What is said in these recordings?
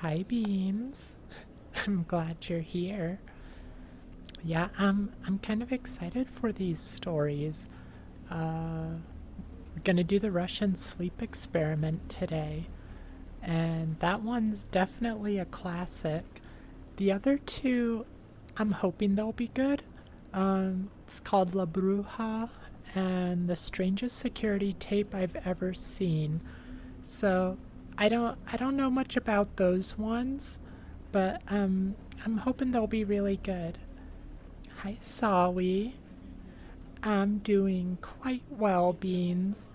Hi, Beans. I'm glad you're here. Yeah, I'm kind of excited for these stories. We're gonna do the Russian sleep experiment today, and that one's definitely a classic. The other two, I'm hoping they'll be good. It's called La Bruja and the strangest security tape I've ever seen. So I don't know much about those ones, but I'm hoping they'll be really good. Hi, Sawi. I'm doing quite well, Beans.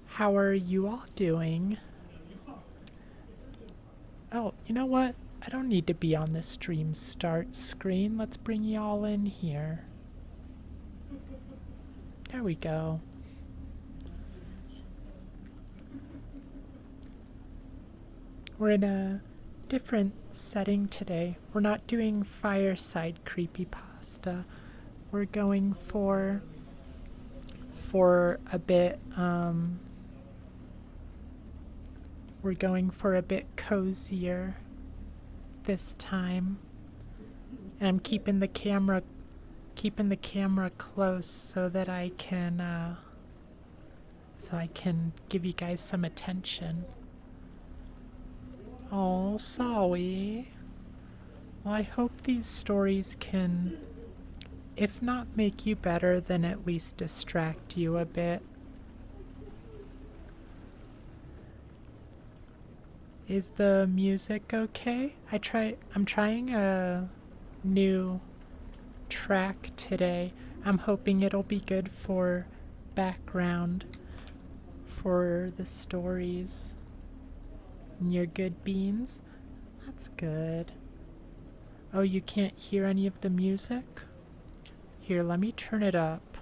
How are you all doing? Oh, you know what? I don't need to be on the stream start screen. Let's bring y'all in here. There we go. We're in a different setting today. We're not doing fireside creepypasta. We're going for a bit we're going for a bit cozier this time. And I'm keeping the camera close so that I can give you guys some attention. Oh, sorry. Well, I hope these stories can, if not make you better, then at least distract you a bit. Is the music okay? I'm trying a new track today. I'm hoping it'll be good for background for the stories. And you're good, Beans? That's good. Oh, you can't hear any of the music? Here, let me turn it up.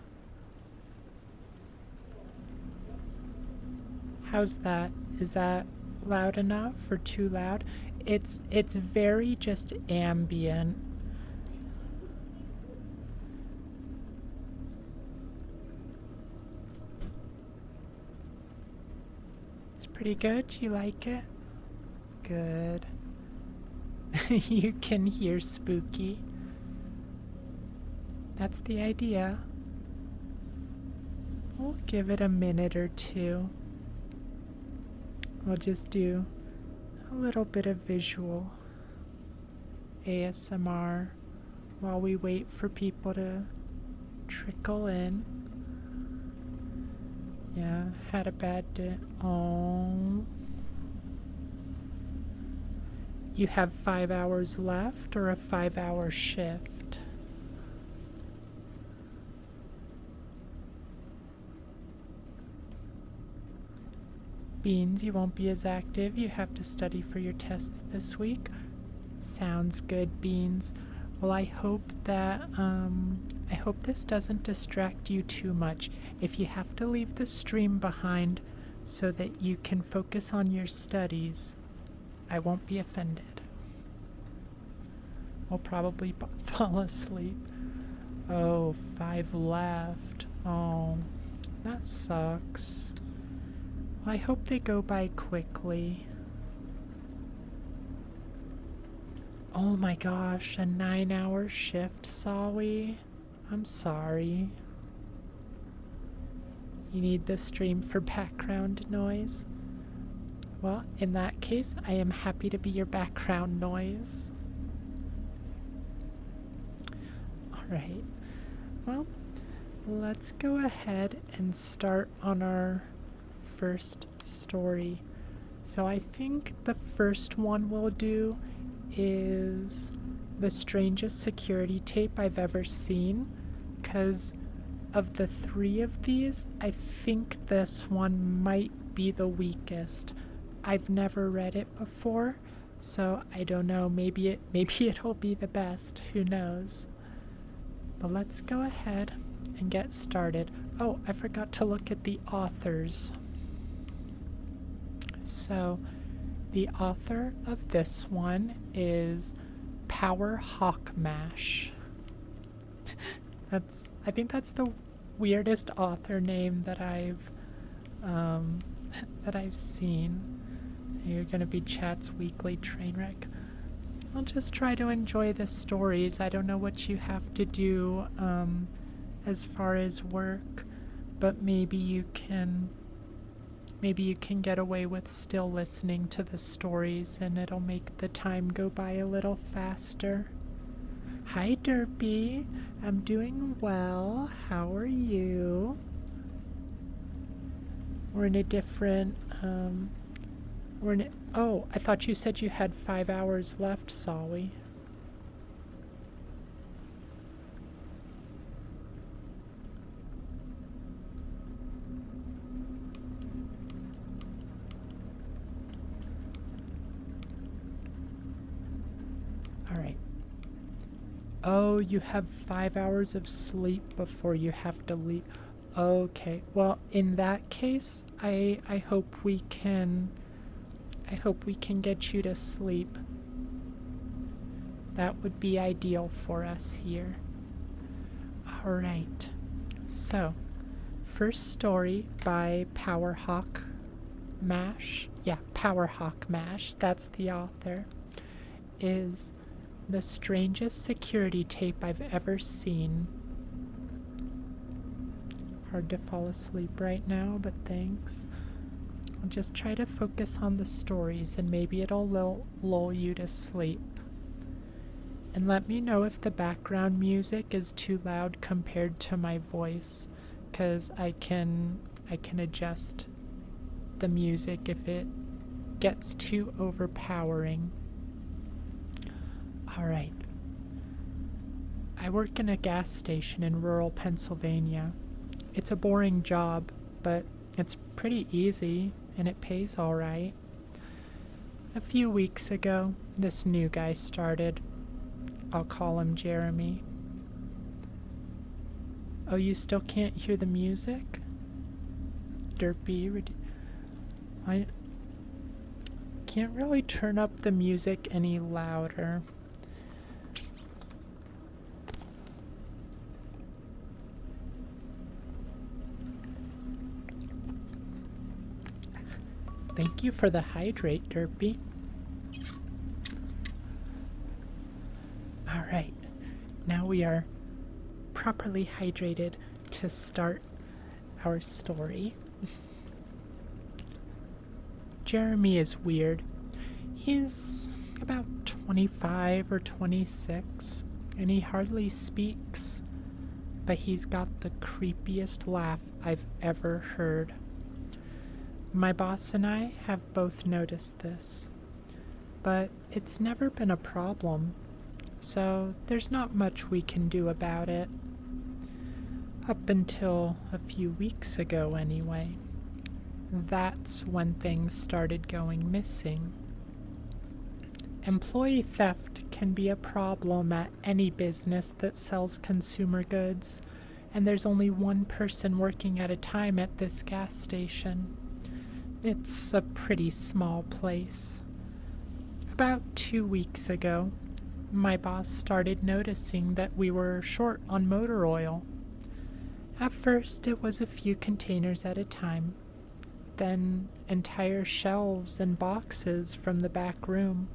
How's that? Is that loud enough or too loud? It's very just ambient. It's pretty good. You like it? Good. You can hear spooky. That's the idea. We'll give it a minute or two. We'll just do a little bit of visual ASMR while we wait for people to trickle in. Yeah, had a bad day. Oh. You have 5 hours left or a 5-hour shift? Beans, you won't be as active. You have to study for your tests this week. Sounds good, Beans. Well, I hope this doesn't distract you too much. If you have to leave the stream behind so that you can focus on your studies, I won't be offended. We'll probably fall asleep. Oh, 5 left. Oh, that sucks. Well, I hope they go by quickly. Oh my gosh, a 9-hour shift, Sawi. I'm sorry. You need the stream for background noise? Well, in that case, I am happy to be your background noise. Alright, well, let's go ahead and start on our first story. So I think the first one we'll do is the strangest security tape I've ever seen, because of the 3 of these, I think this one might be the weakest. I've never read it before, so I don't know, maybe it'll be the best, who knows. But let's go ahead and get started. Oh, I forgot to look at the authors. So, the author of this one is powerhawkmash. I think that's the weirdest author name that I've seen. So you're gonna be Chat's weekly train wreck. I'll just try to enjoy the stories. I don't know what you have to do as far as work, but maybe you can get away with still listening to the stories, and it'll make the time go by a little faster. Hi, Derpy. I'm doing well. How are you? We're in a different, oh, I thought you said you had 5 hours left, Sawi. Alright. Oh, you have 5 hours of sleep before you have to leave. Okay, well, in that case, I hope we can get you to sleep. That would be ideal for us here. Alright, so, first story by powerhawkmash. Yeah, powerhawkmash, that's the author, is the strangest security tape I've ever seen. Hard to fall asleep right now, but thanks. I'll just try to focus on the stories and maybe it'll lull you to sleep. And let me know if the background music is too loud compared to my voice, because I can adjust the music if it gets too overpowering. Alright. I work in a gas station in rural Pennsylvania. It's a boring job, but it's pretty easy and it pays alright. A few weeks ago, this new guy started. I'll call him Jeremy. Oh, you still can't hear the music? Derpy. I can't really turn up the music any louder. Thank you for the hydrate, Derpy. Alright, now we are properly hydrated to start our story. Jeremy is weird. He's about 25 or 26, and he hardly speaks, but he's got the creepiest laugh I've ever heard. My boss and I have both noticed this, but it's never been a problem, so there's not much we can do about it. Up until a few weeks ago, anyway. That's when things started going missing. Employee theft can be a problem at any business that sells consumer goods, and there's only one person working at a time at this gas station. It's a pretty small place. About 2 weeks ago, my boss started noticing that we were short on motor oil. At first, it was a few containers at a time, then entire shelves and boxes from the back room.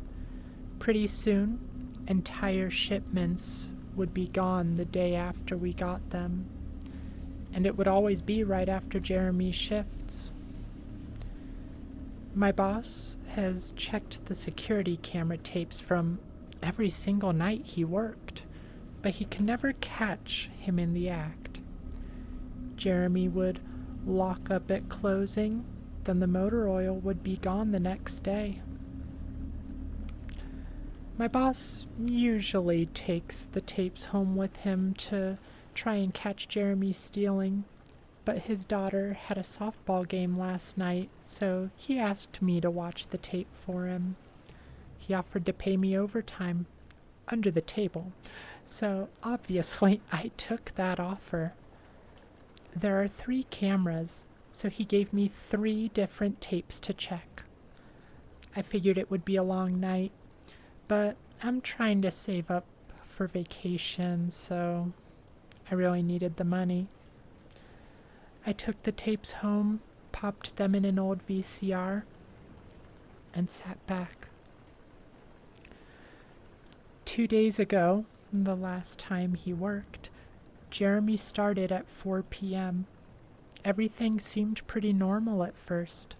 Pretty soon, entire shipments would be gone the day after we got them, and it would always be right after Jeremy's shifts. My boss has checked the security camera tapes from every single night he worked, but he can never catch him in the act. Jeremy would lock up at closing, then the motor oil would be gone the next day. My boss usually takes the tapes home with him to try and catch Jeremy stealing, but his daughter had a softball game last night, so he asked me to watch the tape for him. He offered to pay me overtime, under the table, so obviously I took that offer. There are 3 cameras, so he gave me 3 different tapes to check. I figured it would be a long night, but I'm trying to save up for vacation, so I really needed the money. I took the tapes home, popped them in an old VCR, and sat back. 2 days ago, the last time he worked, Jeremy started at 4 p.m. Everything seemed pretty normal at first.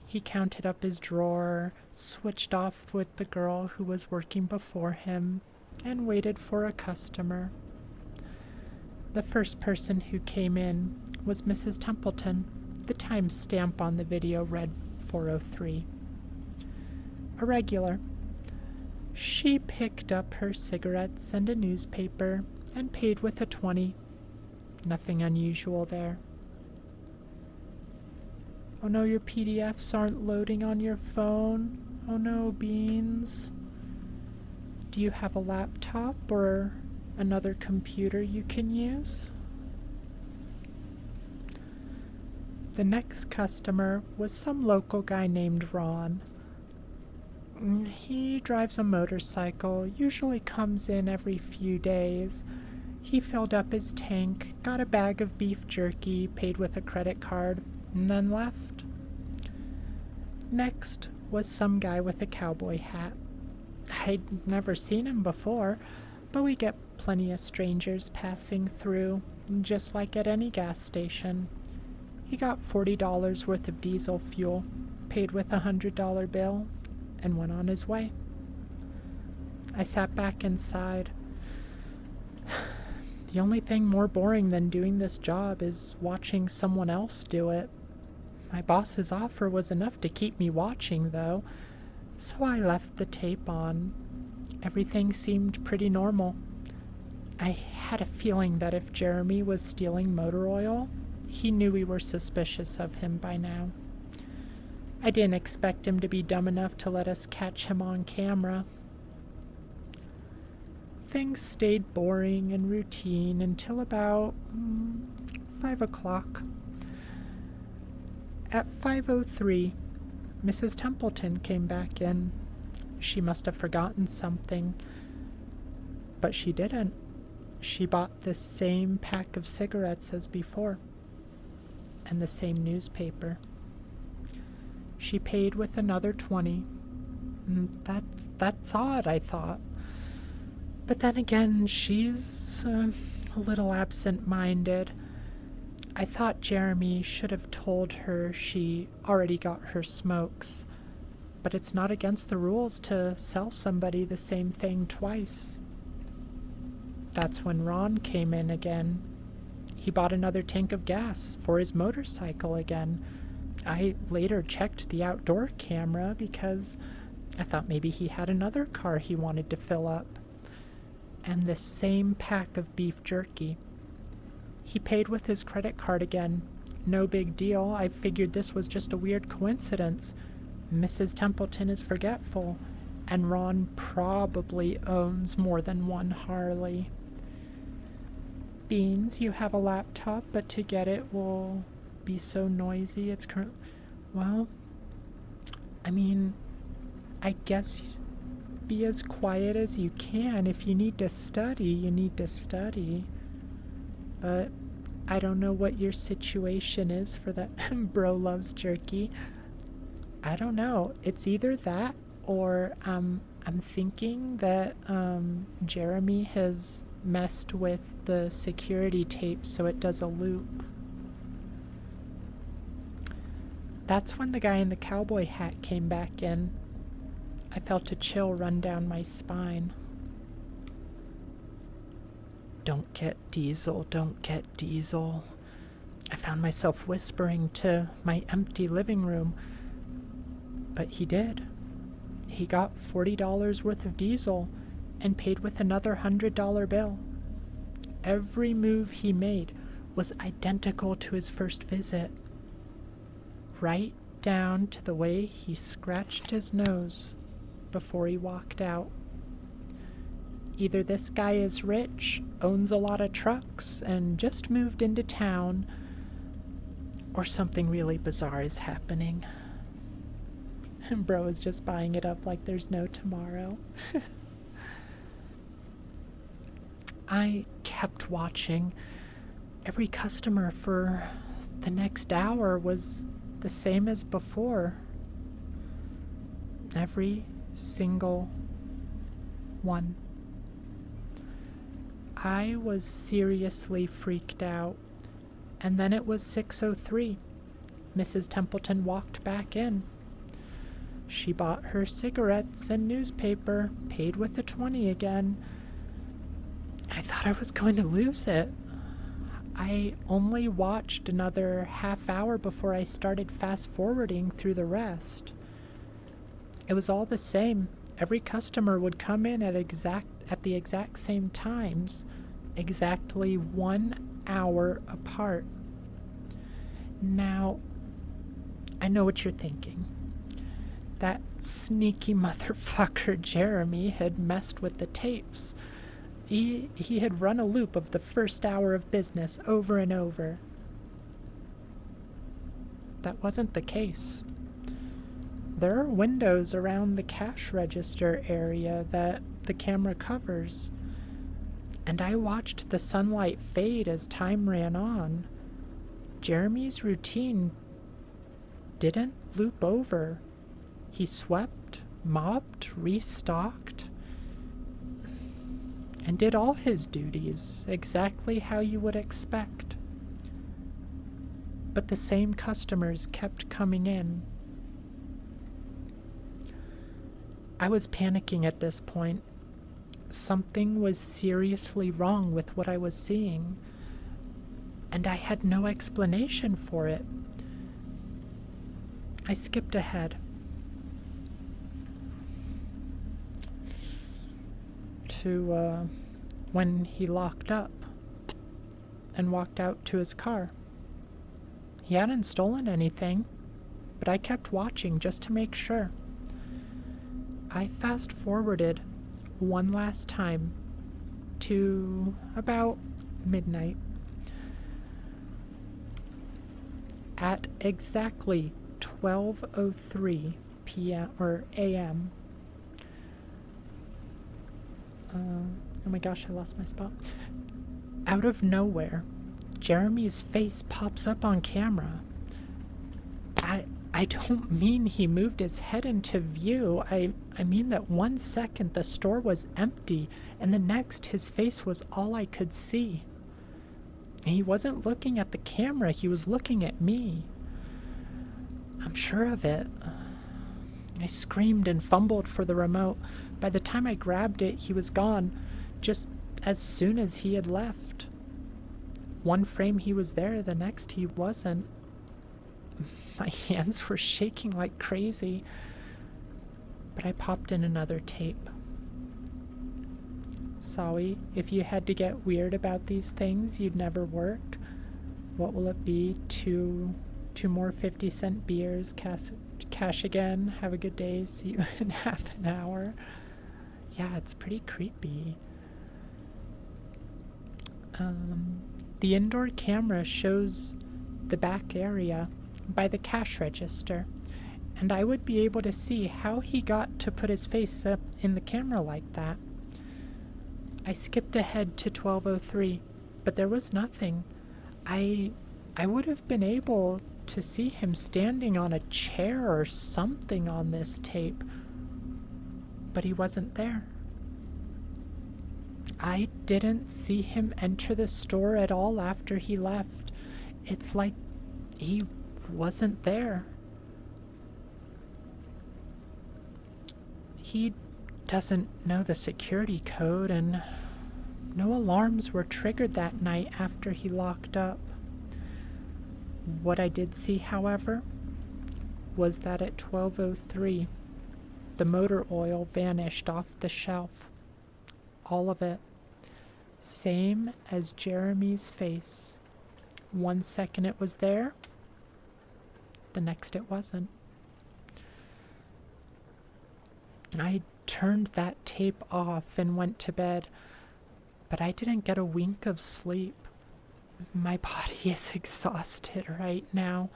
He counted up his drawer, switched off with the girl who was working before him, and waited for a customer. The first person who came in was Mrs. Templeton. The time stamp on the video read 4:03. A regular. She picked up her cigarettes and a newspaper and paid with a 20. Nothing unusual there. Oh no, your PDFs aren't loading on your phone. Oh no, Beans. Do you have a laptop or another computer you can use? The next customer was some local guy named Ron. He drives a motorcycle, usually comes in every few days. He filled up his tank, got a bag of beef jerky, paid with a credit card, and then left. Next was some guy with a cowboy hat. I'd never seen him before, but we get plenty of strangers passing through, just like at any gas station. He got $40 worth of diesel fuel, paid with a $100 bill, and went on his way. I sat back inside. The only thing more boring than doing this job is watching someone else do it. My boss's offer was enough to keep me watching, though, so I left the tape on. Everything seemed pretty normal. I had a feeling that if Jeremy was stealing motor oil, he knew we were suspicious of him by now. I didn't expect him to be dumb enough to let us catch him on camera. Things stayed boring and routine until about 5 o'clock. At 5:03, Mrs. Templeton came back in. She must have forgotten something. But she didn't. She bought the same pack of cigarettes as before, and the same newspaper. She paid with another 20. That's odd, I thought. But then again, she's a little absent-minded. I thought Jeremy should have told her she already got her smokes, but it's not against the rules to sell somebody the same thing twice. That's when Ron came in again. He bought another tank of gas for his motorcycle again. I later checked the outdoor camera because I thought maybe he had another car he wanted to fill up. And the same pack of beef jerky. He paid with his credit card again. No big deal. I figured this was just a weird coincidence. Mrs. Templeton is forgetful, and Ron probably owns more than one Harley. Beans, you have a laptop, but to get it will be so noisy. It's well, I guess be as quiet as you can. If you need to study, you need to study. But I don't know what your situation is for that bro loves jerky. I don't know. It's either that or I'm thinking that Jeremy has messed with the security tape so it does a loop. That's when the guy in the cowboy hat came back in. I felt a chill run down my spine. Don't get diesel, don't get diesel. I found myself whispering to my empty living room. But he did. He got $40 worth of diesel and paid with another $100 bill. Every move he made was identical to his first visit. Right down to the way he scratched his nose before he walked out. Either this guy is rich, owns a lot of trucks, and just moved into town, or something really bizarre is happening. And bro is just buying it up like there's no tomorrow. I kept watching. Every customer for the next hour was the same as before. Every single one. I was seriously freaked out. And then it was 6:03. Mrs. Templeton walked back in. She bought her cigarettes and newspaper, paid with a 20 again. I thought I was going to lose it. I only watched another half hour before I started fast-forwarding through the rest. It was all the same. Every customer would come in at the exact same times, exactly 1 hour apart. Now, I know what you're thinking. That sneaky motherfucker Jeremy had messed with the tapes. He had run a loop of the first hour of business over and over. That wasn't the case. There are windows around the cash register area that the camera covers, and I watched the sunlight fade as time ran on. Jeremy's routine didn't loop over. He swept, mopped, restocked, and did all his duties exactly how you would expect. But the same customers kept coming in. I was panicking at this point. Something was seriously wrong with what I was seeing, and I had no explanation for it. I skipped ahead to when he locked up and walked out to his car. He hadn't stolen anything, but I kept watching just to make sure. I fast-forwarded one last time to about midnight. At exactly 12:03 p.m. or a.m. Oh my gosh, I lost my spot. Out of nowhere, Jeremy's face pops up on camera. I don't mean he moved his head into view. I mean that 1 second the store was empty, and the next his face was all I could see. He wasn't looking at the camera, he was looking at me. I'm sure of it. I screamed and fumbled for the remote. By the time I grabbed it, he was gone, just as soon as he had left. One frame he was there, the next he wasn't. My hands were shaking like crazy, but I popped in another tape. Sorry, if you had to get weird about these things, you'd never work. What will it be? Two more 50-cent beers, cash again, have a good day, see you in half an hour. Yeah, it's pretty creepy. The indoor camera shows the back area by the cash register, and I would be able to see how he got to put his face up in the camera like that. I skipped ahead to 12:03, but there was nothing. I would have been able to see him standing on a chair or something on this tape, but he wasn't there. I didn't see him enter the store at all after he left. It's like he wasn't there. He doesn't know the security code, and no alarms were triggered that night after he locked up. What I did see, however, was that at 12:03, the motor oil vanished off the shelf. All of it. Same as Jeremy's face. 1 second it was there, the next it wasn't. I turned that tape off and went to bed, but I didn't get a wink of sleep. My body is exhausted right now,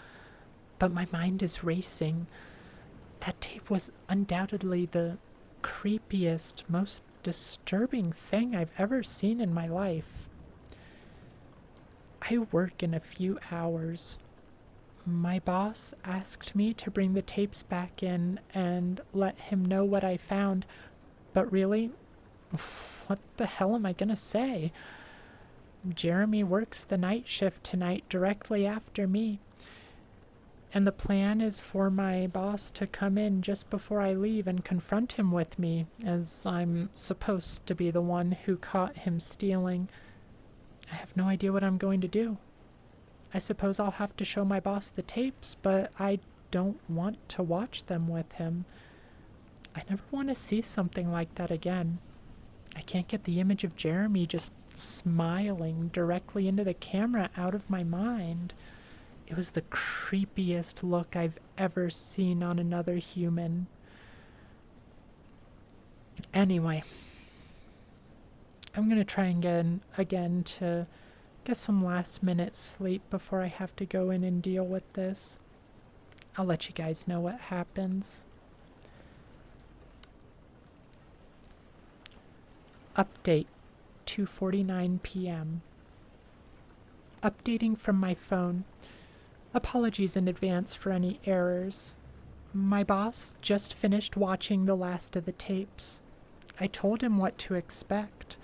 but my mind is racing. That tape was undoubtedly the creepiest, most disturbing thing I've ever seen in my life. I work in a few hours. My boss asked me to bring the tapes back in and let him know what I found, but really, what the hell am I gonna say? Jeremy works the night shift tonight directly after me. And the plan is for my boss to come in just before I leave and confront him with me, as I'm supposed to be the one who caught him stealing. I have no idea what I'm going to do. I suppose I'll have to show my boss the tapes, but I don't want to watch them with him. I never want to see something like that again. I can't get the image of Jeremy just smiling directly into the camera out of my mind. It was the creepiest look I've ever seen on another human. Anyway, I'm going to try again to get some last minute sleep before I have to go in and deal with this. I'll let you guys know what happens. Update, 2:49 p.m. Updating from my phone. Apologies in advance for any errors. My boss just finished watching the last of the tapes. I told him what to expect.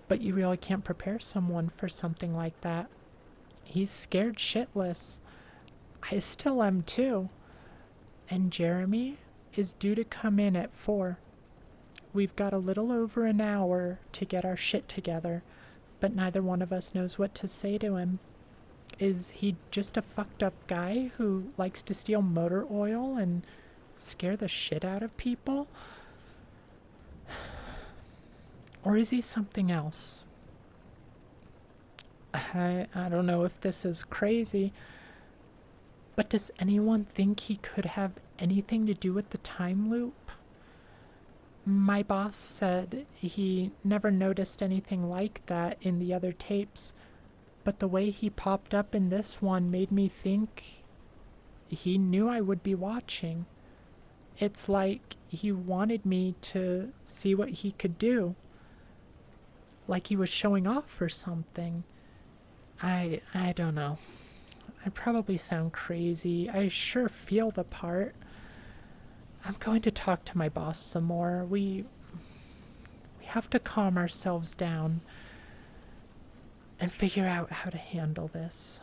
But you really can't prepare someone for something like that. He's scared shitless. I still am too. And Jeremy is due to come in at 4. We've got a little over an hour to get our shit together, but neither one of us knows what to say to him. Is he just a fucked up guy who likes to steal motor oil and scare the shit out of people? Or is he something else? I don't know if this is crazy, but does anyone think he could have anything to do with the time loop? My boss said he never noticed anything like that in the other tapes, but the way he popped up in this one made me think he knew I would be watching. It's like he wanted me to see what he could do. Like he was showing off or something. I don't know. I probably sound crazy. I sure feel the part. I'm going to talk to my boss some more. We have to calm ourselves down and figure out how to handle this.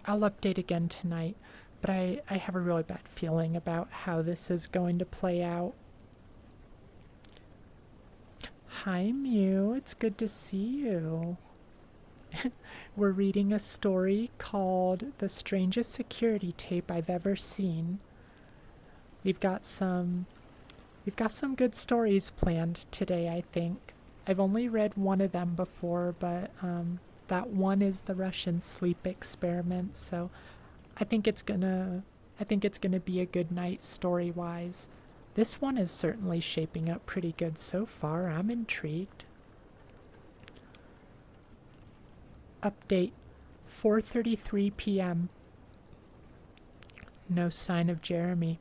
I'll update again tonight, but I have a really bad feeling about how this is going to play out. Hi, Mew. It's good to see you. We're reading a story called The Strangest Security Tape I've Ever Seen. We've got some good stories planned today, I think. I've only read one of them before, but that one is the Russian sleep experiment, so I think it's gonna be a good night story-wise. This one is certainly shaping up pretty good so far. I'm intrigued. Update, 4:33 p.m. No sign of Jeremy.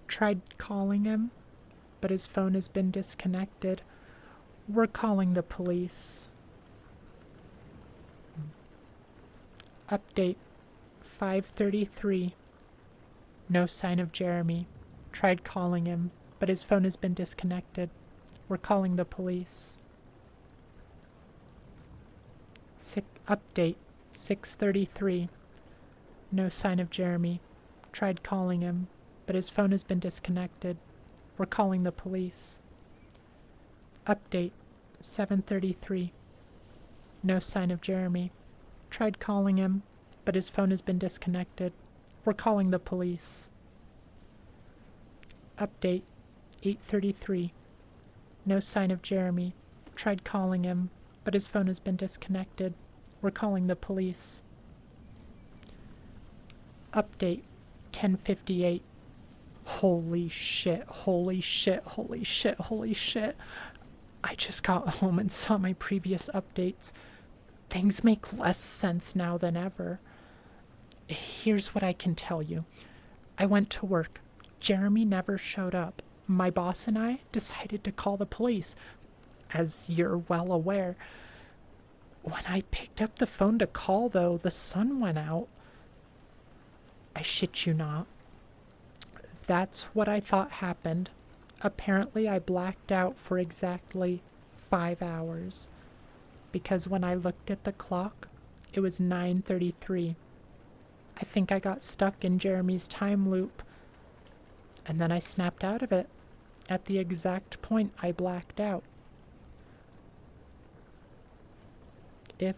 Tried calling him, but his phone has been disconnected. We're calling the police. Update, 5:33. No sign of Jeremy. Tried calling him, but his phone has been disconnected. We're calling the police. Update, 6:33. No sign of Jeremy. Tried calling him, but his phone has been disconnected. We're calling the police. Update, 7:33. No sign of Jeremy. Tried calling him, but his phone has been disconnected. We're calling the police. Update, 8:33. No sign of Jeremy. Tried calling him, but his phone has been disconnected. We're calling the police. Update, 10:58. Holy shit, holy shit, holy shit, holy shit. I just got home and saw my previous updates. Things make less sense now than ever. Here's what I can tell you. I went to work. Jeremy never showed up. My boss and I decided to call the police, as you're well aware. When I picked up the phone to call, though, the sun went out. I shit you not. That's what I thought happened. Apparently, I blacked out for exactly 5 hours. because when I looked at the clock, it was 9:33. I think I got stuck in Jeremy's time loop, and then I snapped out of it at the exact point I blacked out. If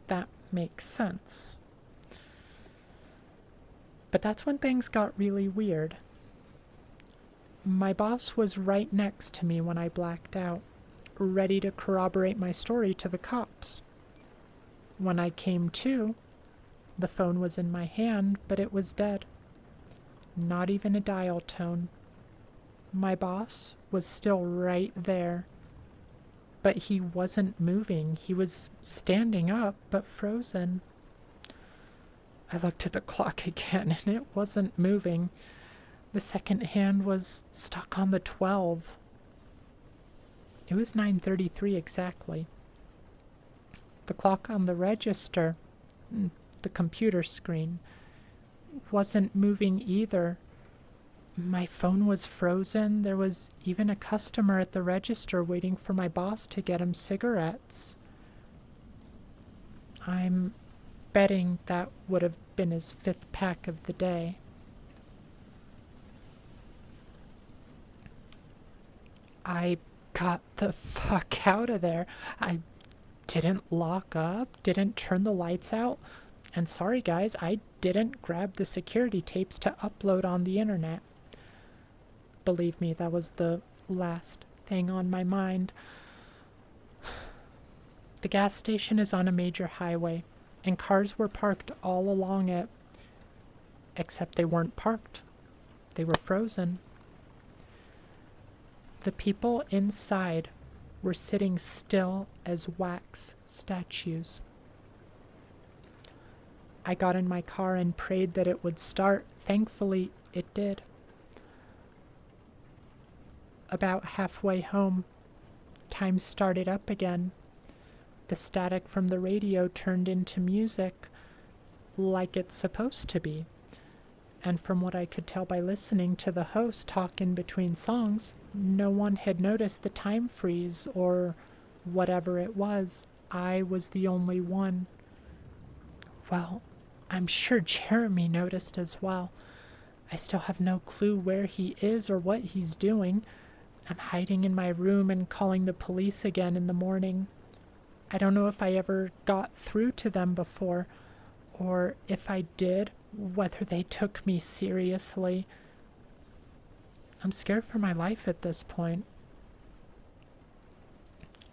that makes sense. But that's when things got really weird. My boss was right next to me when I blacked out, ready to corroborate my story to the cops. When I came to, the phone was in my hand, but it was dead. Not even a dial tone. My boss was still right there, but he wasn't moving. He was standing up, but frozen. I looked at the clock again, and it wasn't moving. The second hand was stuck on the 12. It was 9:33 exactly. The clock on the register, the computer screen, wasn't moving either. My phone was frozen. There was even a customer at the register waiting for my boss to get him cigarettes. I'm betting that would have been his 5th pack of the day. I got the fuck out of there. I didn't lock up, didn't turn the lights out, and sorry guys, I didn't grab the security tapes to upload on the internet. Believe me, that was the last thing on my mind. The gas station is on a major highway, and cars were parked all along it. Except they weren't parked. They were frozen. The people inside were sitting still as wax statues. I got in my car and prayed that it would start. Thankfully, it did. About halfway home, time started up again. The static from the radio turned into music, like it's supposed to be. And from what I could tell by listening to the host talk in between songs, no one had noticed the time freeze or whatever it was. I was the only one. Well, I'm sure Jeremy noticed as well. I still have no clue where he is or what he's doing. I'm hiding in my room and calling the police again in the morning. I don't know if I ever got through to them before, or if I did, whether they took me seriously. I'm scared for my life at this point.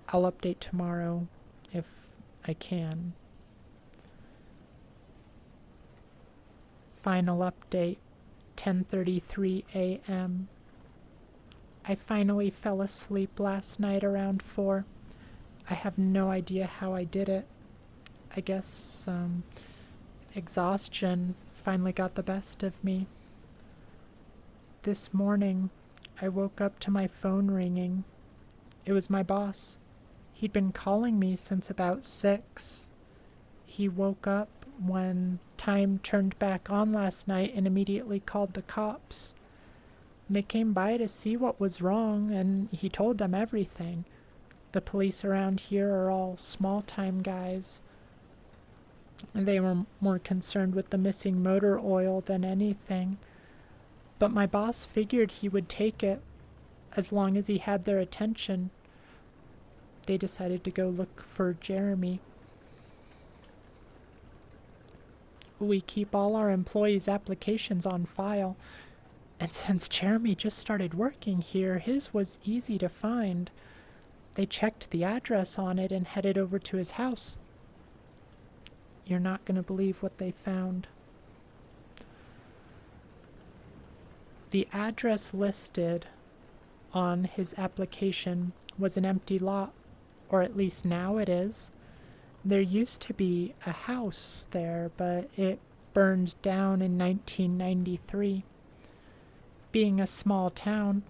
I'll update tomorrow if I can. Final update, 10:33 a.m. I finally fell asleep last night around 4. I have no idea how I did it. I guess, exhaustion finally got the best of me. This morning, I woke up to my phone ringing. It was my boss. He'd been calling me since about 6. He woke up when time turned back on last night and immediately called the cops. They came by to see what was wrong, and he told them everything. The police around here are all small-time guys. They were more concerned with the missing motor oil than anything. But my boss figured he would take it as long as he had their attention. They decided to go look for Jeremy. We keep all our employees' applications on file, and since Jeremy just started working here, his was easy to find. They checked the address on it and headed over to his house. You're not going to believe what they found. The address listed on his application was an empty lot, or at least now it is. There used to be a house there, but it burned down in 1993. Being a small town,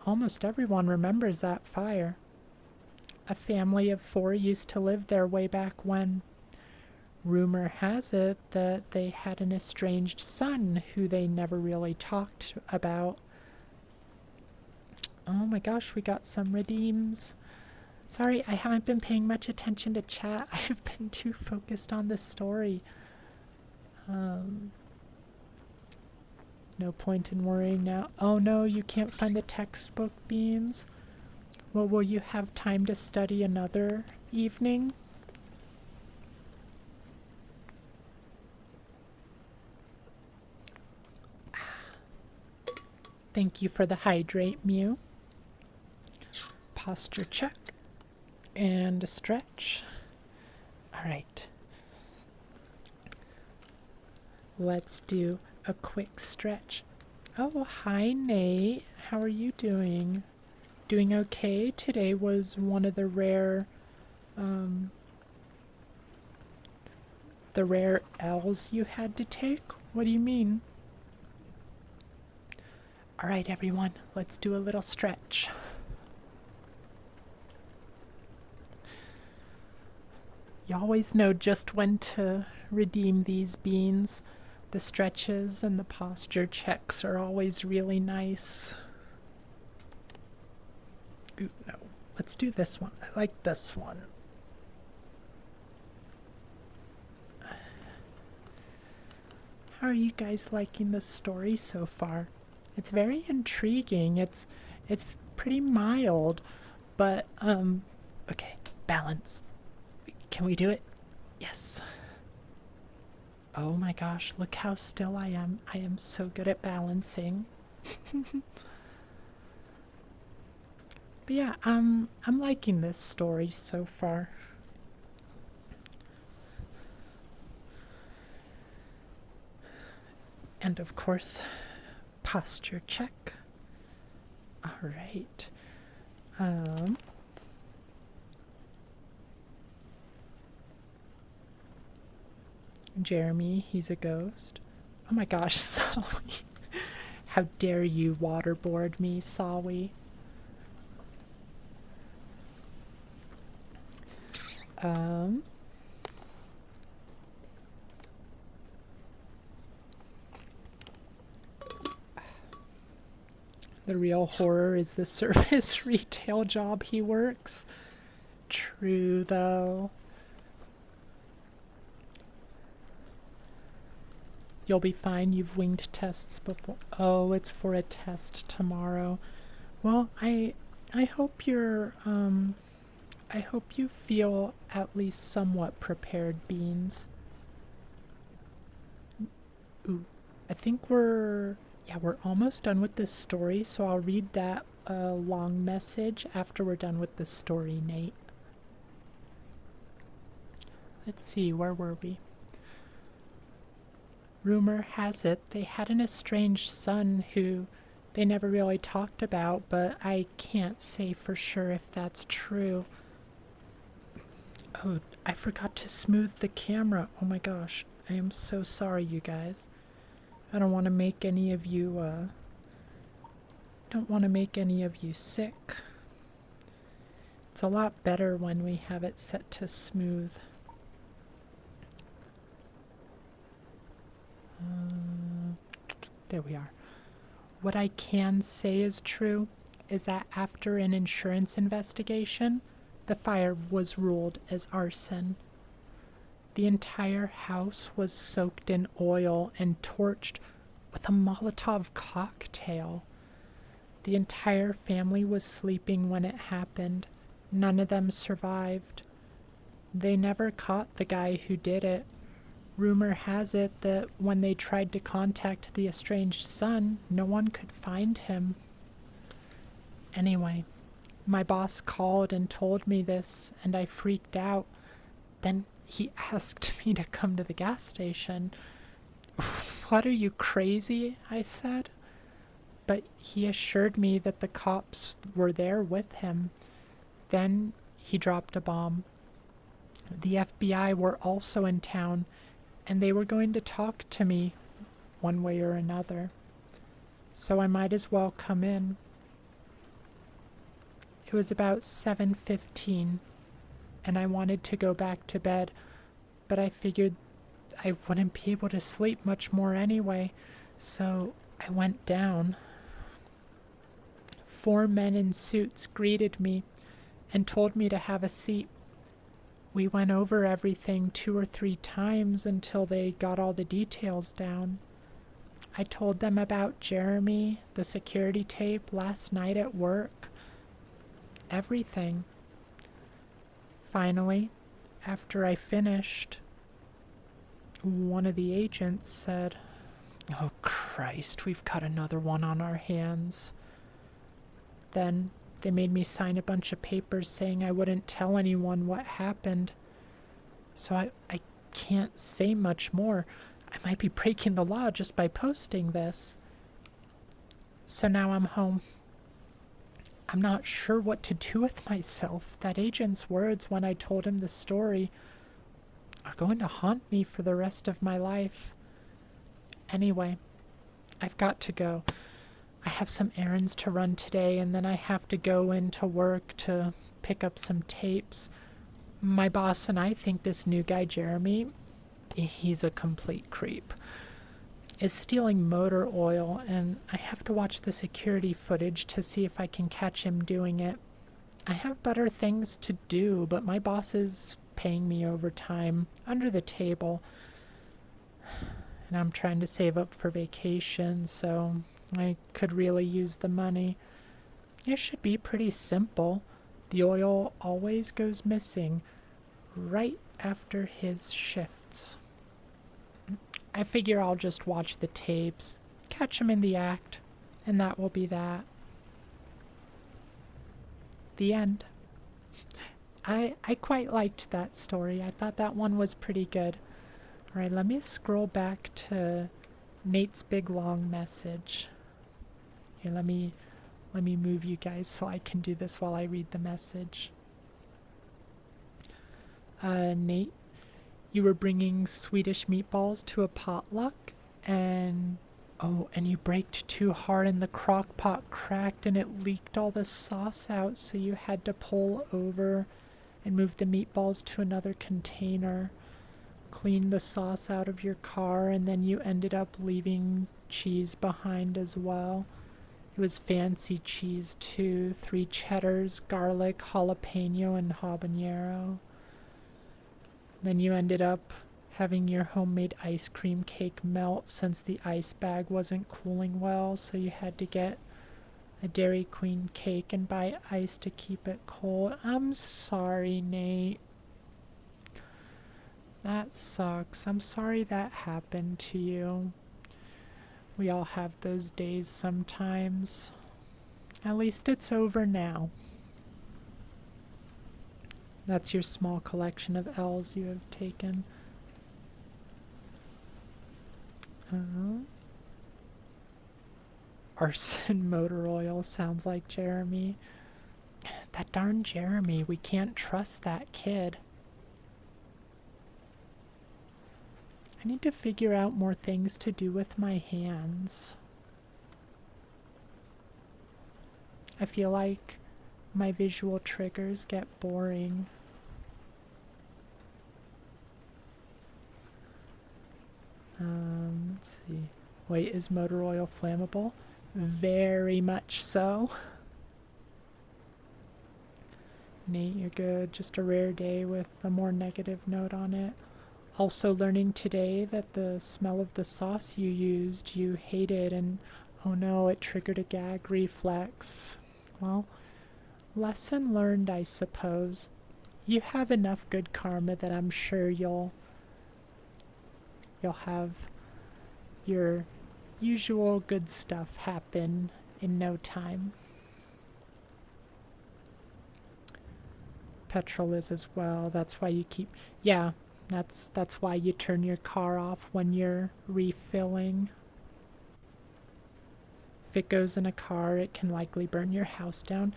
almost everyone remembers that fire. A family of 4 used to live there way back when. Rumor has it that they had an estranged son who they never really talked about. Oh my gosh, we got some redeems. Sorry, I haven't been paying much attention to chat. I've been too focused on the story. No point in worrying now. Oh no, you can't find the textbook, Beans. Well, will you have time to study another evening? Thank you for the hydrate, Mew. Posture check. And a stretch. Alright. Let's do a quick stretch. Oh, hi, Nate. How are you doing? Doing okay? Today was one of the rare L's you had to take? What do you mean? Alright, everyone, let's do a little stretch. You always know just when to redeem these beans. The stretches and the posture checks are always really nice. Ooh, no. Let's do this one. I like this one. How are you guys liking the story so far? It's very intriguing. It's pretty mild, but okay, balance. Can we do it? Yes. Oh my gosh, look how still I am. I am so good at balancing. But yeah, I'm liking this story so far. And of course, posture check. All right. Jeremy, he's a ghost. Oh my gosh, Sawi. How dare you waterboard me, Sawi. The real horror is the service retail job he works. True, though. You'll be fine. You've winged tests before. Oh, it's for a test tomorrow. Well, I hope you're, I hope you feel at least somewhat prepared, Beans. Ooh, I think we're almost done with this story, so I'll read that long message after we're done with this story, Nate. Let's see, where were we? Rumor has it they had an estranged son who they never really talked about, but I can't say for sure if that's true. Oh, I forgot to smooth the camera. Oh my gosh. I am so sorry, you guys. I don't want to make any of you, sick. It's a lot better when we have it set to smooth. There we are. What I can say is true is that after an insurance investigation, the fire was ruled as arson. The entire house was soaked in oil and torched with a Molotov cocktail. The entire family was sleeping when it happened. None of them survived. They never caught the guy who did it. Rumor has it that when they tried to contact the estranged son, no one could find him. Anyway, my boss called and told me this, and I freaked out. Then he asked me to come to the gas station. What, are you crazy? I said. But he assured me that the cops were there with him. Then he dropped a bomb. The FBI were also in town, and they were going to talk to me one way or another. So I might as well come in. It was about 7:15, and I wanted to go back to bed, but I figured I wouldn't be able to sleep much more anyway, so I went down. 4 men in suits greeted me, and told me to have a seat. We went over everything 2 or 3 times until they got all the details down. I told them about Jeremy, the security tape, last night at work. Everything. Finally, after I finished, one of the agents said, "Oh Christ, we've got another one on our hands." Then they made me sign a bunch of papers saying I wouldn't tell anyone what happened. So I can't say much more. I might be breaking the law just by posting this. So now I'm home. I'm not sure what to do with myself. That agent's words when I told him the story are going to haunt me for the rest of my life. Anyway, I've got to go. I have some errands to run today, and then I have to go into work to pick up some tapes. My boss and I think this new guy, Jeremy, he's a complete creep, is stealing motor oil, and I have to watch the security footage to see if I can catch him doing it. I have better things to do, but my boss is paying me overtime under the table, and I'm trying to save up for vacation, so I could really use the money. It should be pretty simple. The oil always goes missing right after his shifts. I figure I'll just watch the tapes, catch him in the act, and that will be that. The end. I quite liked that story. I thought that one was pretty good. Alright, let me scroll back to Nate's big long message. Here, let me move you guys so I can do this while I read the message. Nate, you were bringing Swedish meatballs to a potluck, and you braked too hard and the crock pot cracked and it leaked all the sauce out, so you had to pull over and move the meatballs to another container, clean the sauce out of your car, and then you ended up leaving cheese behind as well. It was fancy cheese too, 3 cheddars, garlic, jalapeno, and habanero. Then you ended up having your homemade ice cream cake melt since the ice bag wasn't cooling well, so you had to get a Dairy Queen cake and buy ice to keep it cold. I'm sorry, Nate. That sucks. I'm sorry that happened to you. We all have those days sometimes. At least it's over now. That's your small collection of L's you have taken. Arson motor oil sounds like Jeremy. That darn Jeremy, we can't trust that kid. I need to figure out more things to do with my hands. I feel like my visual triggers get boring. Let's see. Wait, is motor oil flammable? Very much so. Nate, you're good. Just a rare day with a more negative note on it. Also learning today that the smell of the sauce you used, you hated, and oh no, it triggered a gag reflex. Well, lesson learned, I suppose. You have enough good karma that I'm sure you'll have your usual good stuff happen in no time. Petrol is as well. That's why you keep... Yeah, that's why you turn your car off when you're refilling. If it goes in a car, it can likely burn your house down.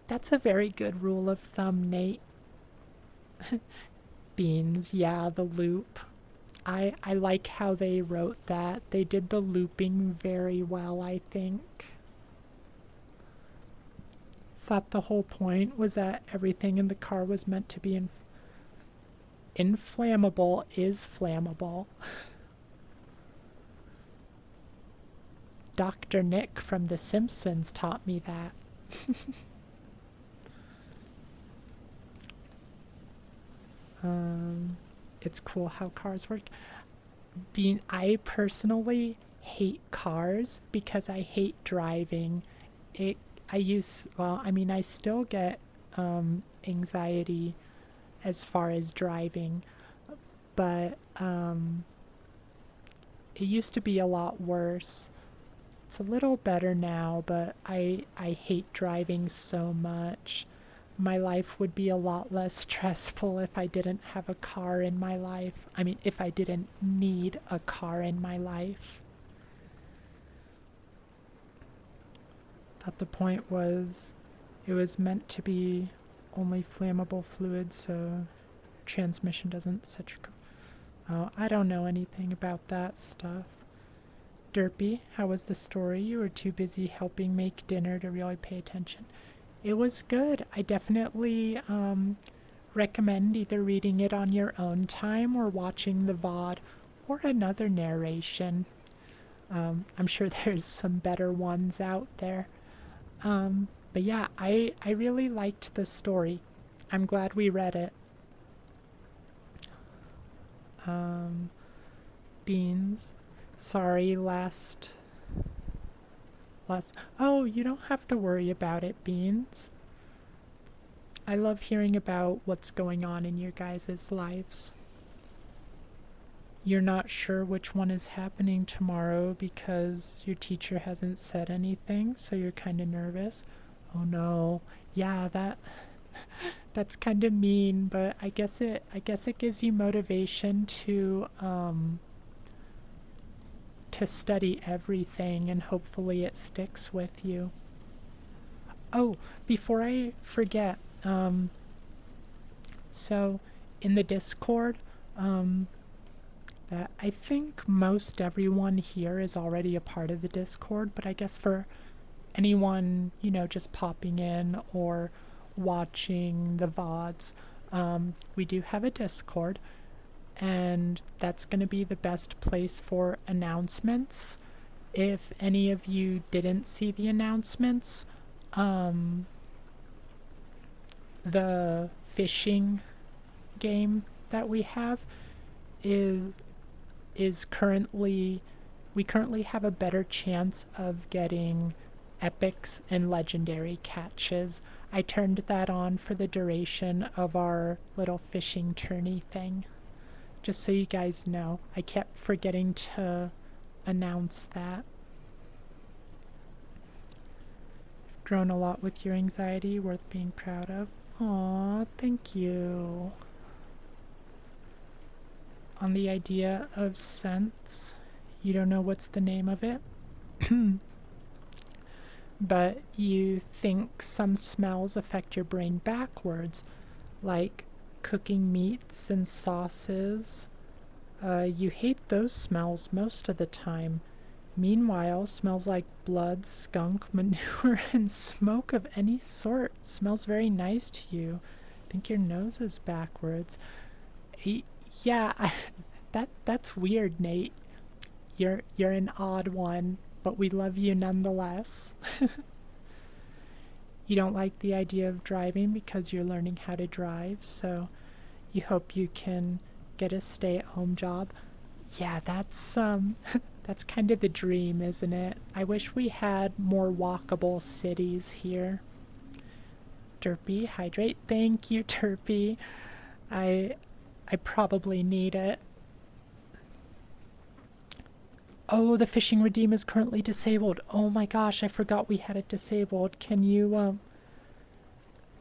That's a very good rule of thumb, Nate. Beans, yeah, the loop. I like how they wrote that. They did the looping very well, I think. Thought the whole point was that everything in the car was meant to be inflammable is flammable. Dr. Nick from The Simpsons taught me that. It's cool how cars work. I personally hate cars because I hate driving. It I still get anxiety as far as driving, but it used to be a lot worse. It's a little better now, but I hate driving so much. My life would be a lot less stressful if I didn't have a car in my life. I mean, if I didn't need a car in my life. Thought the point was it was meant to be only flammable fluid so transmission doesn't set your car. Oh, I don't know anything about that stuff. Derpy, how was the story? You were too busy helping make dinner to really pay attention. It was good. I definitely recommend either reading it on your own time or watching the VOD or another narration. I'm sure there's some better ones out there. But yeah, I really liked the story. I'm glad we read it. Beans. Sorry, last. Oh, you don't have to worry about it, Beans. I love hearing about what's going on in your guys' lives. You're not sure which one is happening tomorrow because your teacher hasn't said anything, so you're kind of nervous. Oh no. Yeah, that's kind of mean, but I guess it gives you motivation to study everything, and hopefully it sticks with you. Oh, before I forget, so in the Discord, that I think most everyone here is already a part of the Discord, but I guess for anyone, just popping in or watching the VODs, we do have a Discord, and that's going to be the best place for announcements. If any of you didn't see the announcements, the fishing game that we have is currently we currently have a better chance of getting epics and legendary catches. I turned that on for the duration of our little fishing tourney thing. Just so you guys know, I kept forgetting to announce that. You've grown a lot with your anxiety, worth being proud of. Aw, thank you. On the idea of scents, you don't know what's the name of it, but you think some smells affect your brain backwards, like cooking meats and sauces. You hate those smells most of the time. Meanwhile, smells like blood, skunk, manure, and smoke of any sort smells very nice to you. I think your nose is backwards. Yeah, that's weird, Nate. You're an odd one, but we love you nonetheless. You don't like the idea of driving because you're learning how to drive, so you hope you can get a stay-at-home job. Yeah, that's that's kind of the dream, isn't it? I wish we had more walkable cities here. Derpy, hydrate. Thank you, Derpy. I probably need it. Oh, the fishing redeem is currently disabled. Oh my gosh, I forgot we had it disabled. Can you,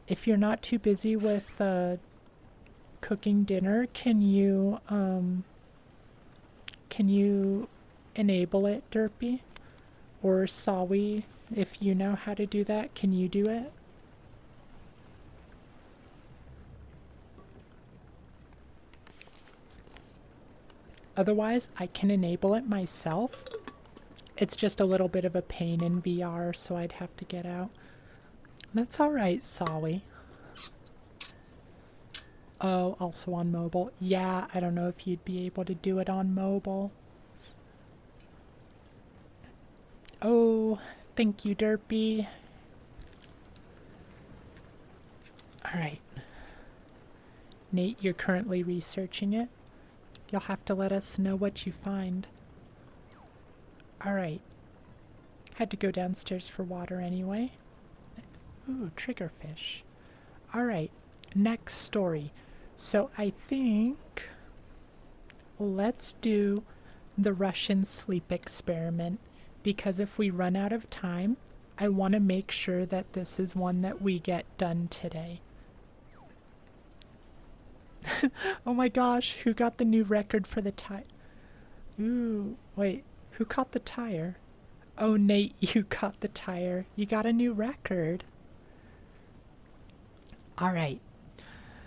if you're not too busy with, cooking dinner, can you enable it, Derpy? Or Sawi, if you know how to do that, can you do it? Otherwise, I can enable it myself. It's just a little bit of a pain in VR, so I'd have to get out. That's alright, Sawi. Oh, also on mobile. Yeah, I don't know if you'd be able to do it on mobile. Oh, thank you, Derpy. Alright. Nate, you're currently researching it. You'll have to let us know what you find. Alright. Had to go downstairs for water anyway. Ooh, triggerfish. Alright, next story. So I think let's do the Russian sleep experiment, because if we run out of time, I want to make sure that this is one that we get done today. Oh my gosh, who got the new record for the tire? Ooh, wait, who caught the tire? Oh, Nate, you caught the tire. You got a new record. Alright,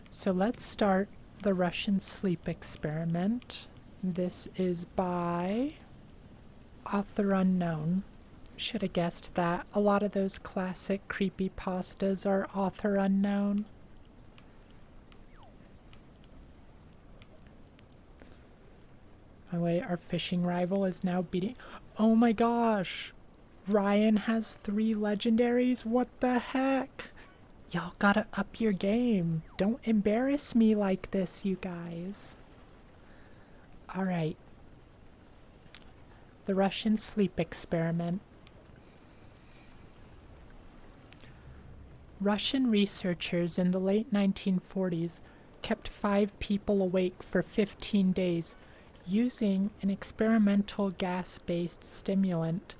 so let's start the Russian sleep experiment. This is by author unknown. Should have guessed that. A lot of those classic creepypastas are author unknown. By the way, our fishing rival is now beating... Oh my gosh! Ryan has 3 legendaries? What the heck? Y'all gotta up your game. Don't embarrass me like this, you guys. Alright. The Russian sleep experiment. Russian researchers in the late 1940s kept 5 people awake for 15 days using an experimental gas-based stimulant.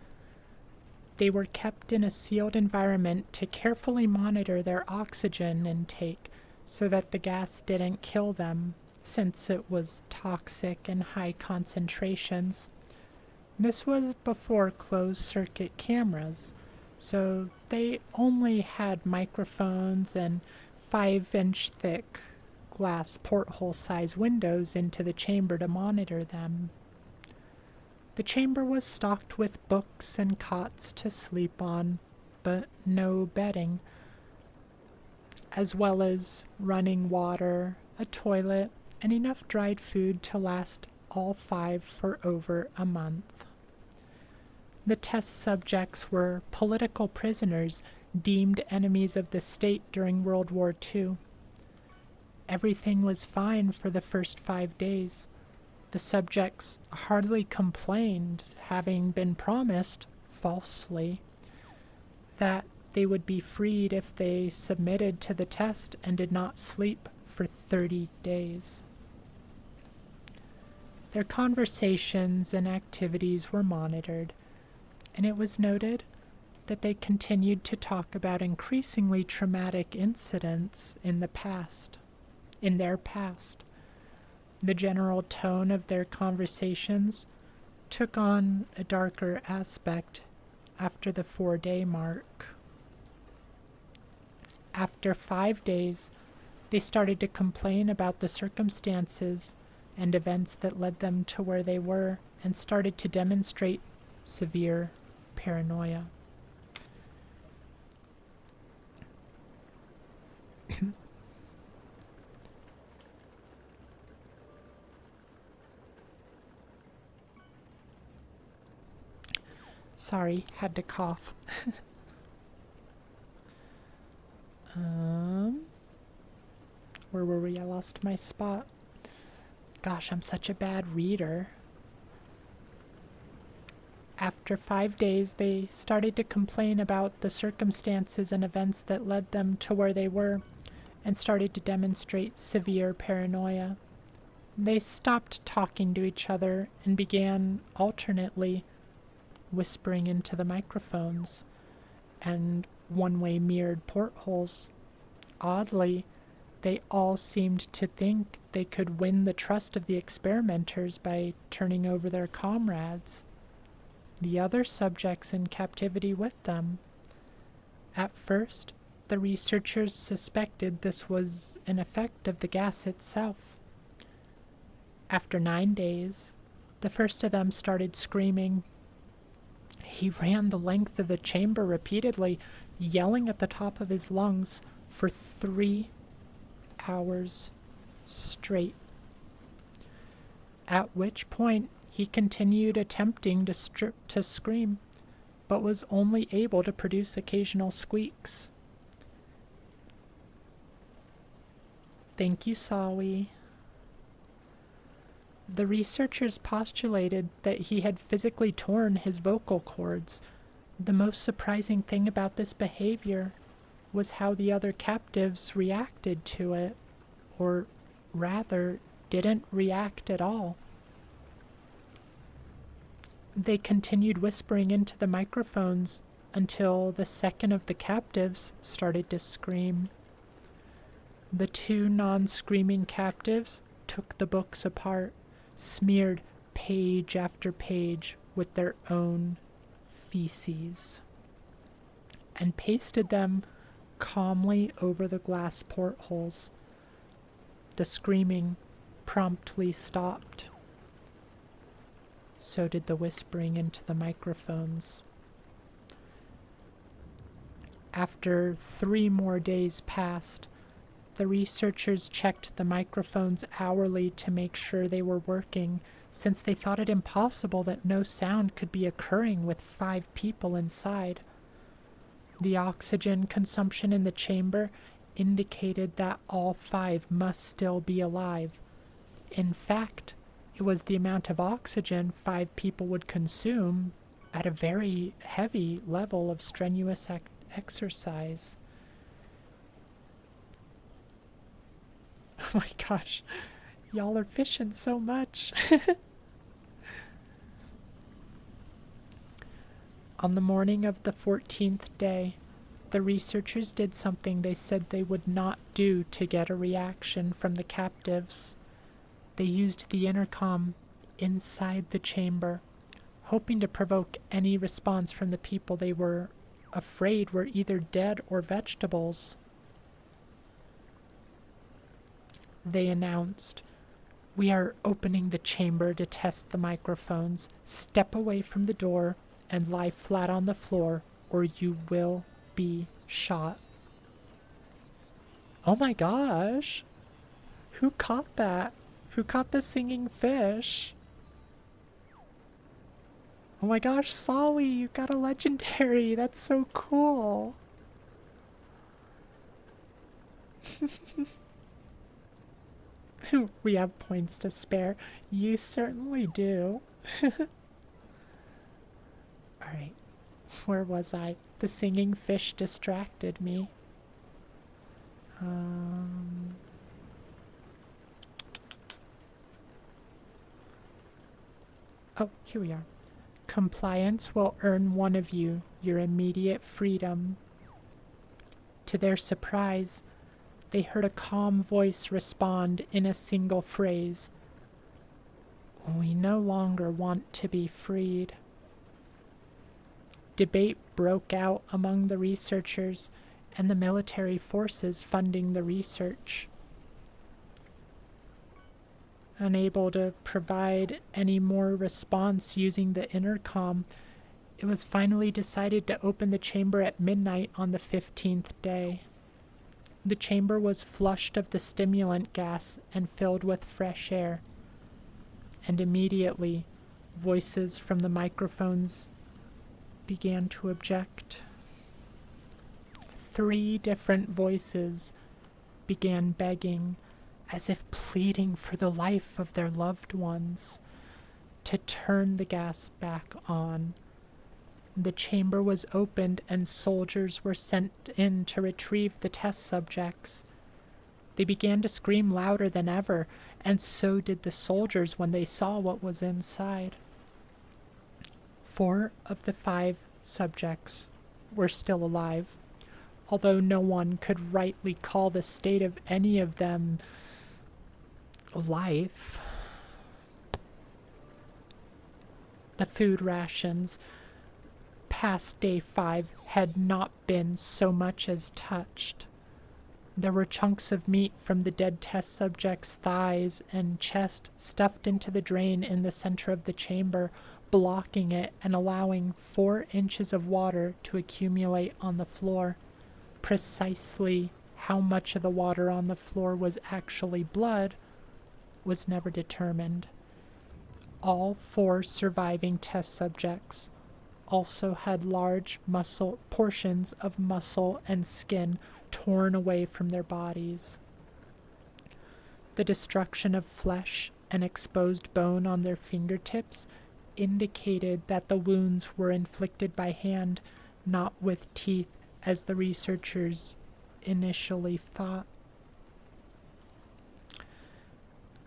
They were kept in a sealed environment to carefully monitor their oxygen intake so that the gas didn't kill them, since it was toxic in high concentrations. This was before closed-circuit cameras, so they only had microphones and 5-inch thick glass porthole-size windows into the chamber to monitor them. The chamber was stocked with books and cots to sleep on, but no bedding, as well as running water, a toilet, and enough dried food to last all 5 for over a month. The test subjects were political prisoners deemed enemies of the state during World War II. Everything was fine for the first 5 days. The subjects hardly complained, having been promised, falsely, that they would be freed if they submitted to the test and did not sleep for 30 days. Their conversations and activities were monitored, and it was noted that they continued to talk about increasingly traumatic incidents in their past. The general tone of their conversations took on a darker aspect after the 4-day mark. After 5 days, they started to complain about the circumstances and events that led them to where they were, and started to demonstrate severe paranoia. Sorry, had to cough. Where were we? I lost my spot. Gosh, I'm such a bad reader. After 5 days, they started to complain about the circumstances and events that led them to where they were, and started to demonstrate severe paranoia. They stopped talking to each other and began alternately whispering into the microphones and one-way mirrored portholes. Oddly, they all seemed to think they could win the trust of the experimenters by turning over their comrades, the other subjects in captivity, with them. At first, the researchers suspected this was an effect of the gas itself. After 9 days, the first of them started screaming. He ran the length of the chamber repeatedly, yelling at the top of his lungs for 3 hours straight. At which point, he continued attempting to scream, but was only able to produce occasional squeaks. Thank you, Sawi. The researchers postulated that he had physically torn his vocal cords. The most surprising thing about this behavior was how the other captives reacted to it, or rather, didn't react at all. They continued whispering into the microphones until the second of the captives started to scream. The two non-screaming captives took the books apart, smeared page after page with their own feces, and pasted them calmly over the glass portholes. The screaming promptly stopped. So did the whispering into the microphones. After 3 more days passed, the researchers checked the microphones hourly to make sure they were working, since they thought it impossible that no sound could be occurring with 5 people inside. The oxygen consumption in the chamber indicated that all 5 must still be alive. In fact, it was the amount of oxygen 5 people would consume at a very heavy level of strenuous exercise. Oh my gosh, y'all are fishing so much. On the morning of the 14th day, the researchers did something they said they would not do to get a reaction from the captives. They used the intercom inside the chamber, hoping to provoke any response from the people they were afraid were either dead or vegetables. They announced, "We are opening the chamber to test the microphones. Step away from the door and lie flat on the floor, or you will be shot." Oh my gosh! Who caught that? Who caught the singing fish? Oh my gosh, Sawi, you got a legendary! That's so cool! We have points to spare. You certainly do. Alright, where was I? The singing fish distracted me. Oh, here we are. Compliance will earn one of you your immediate freedom. To their surprise, they heard a calm voice respond in a single phrase. "We no longer want to be freed." Debate broke out among the researchers and the military forces funding the research. Unable to provide any more response using the intercom, it was finally decided to open the chamber at midnight on the 15th day. The chamber was flushed of the stimulant gas and filled with fresh air. And immediately, voices from the microphones began to object. 3 different voices began begging, as if pleading for the life of their loved ones, to turn the gas back on. The chamber was opened and soldiers were sent in to retrieve the test subjects. They began to scream louder than ever, and so did the soldiers when they saw what was inside. 4 of the 5 subjects were still alive, although no one could rightly call the state of any of them life. The food rations past day 5 had not been so much as touched. There were chunks of meat from the dead test subject's thighs and chest stuffed into the drain in the center of the chamber, blocking it and allowing 4 inches of water to accumulate on the floor. Precisely how much of the water on the floor was actually blood was never determined. All 4 surviving test subjects also had large portions of muscle and skin torn away from their bodies. The destruction of flesh and exposed bone on their fingertips indicated that the wounds were inflicted by hand, not with teeth, as the researchers initially thought.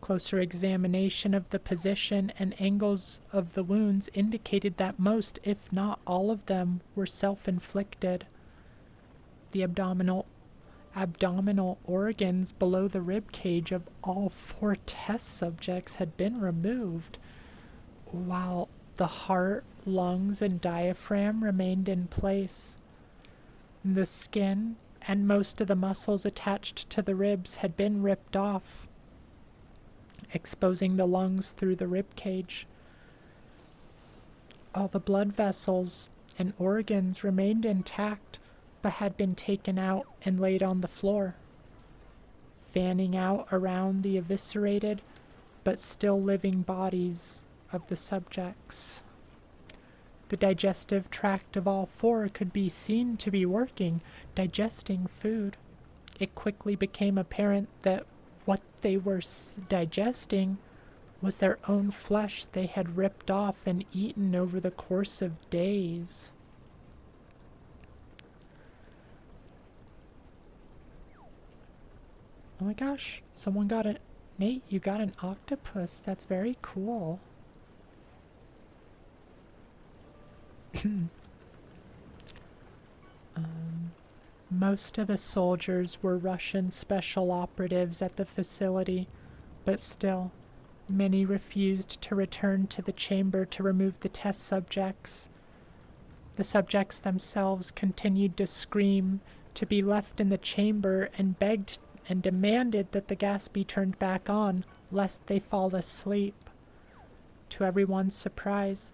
Closer examination of the position and angles of the wounds indicated that most, if not all of them, were self-inflicted. The abdominal organs below the rib cage of all 4 test subjects had been removed, while the heart, lungs, and diaphragm remained in place. The skin and most of the muscles attached to the ribs had been ripped off, exposing the lungs through the rib cage. All the blood vessels and organs remained intact, but had been taken out and laid on the floor, fanning out around the eviscerated but still living bodies of the subjects. The digestive tract of all 4 could be seen to be working, digesting food. It quickly became apparent that what they were digesting was their own flesh they had ripped off and eaten over the course of days. Oh my gosh, someone got it. Nate, you got an octopus. That's very cool. Most of the soldiers were Russian special operatives at the facility, but still, many refused to return to the chamber to remove the test subjects. The subjects themselves continued to scream to be left in the chamber and begged and demanded that the gas be turned back on, lest they fall asleep. To everyone's surprise,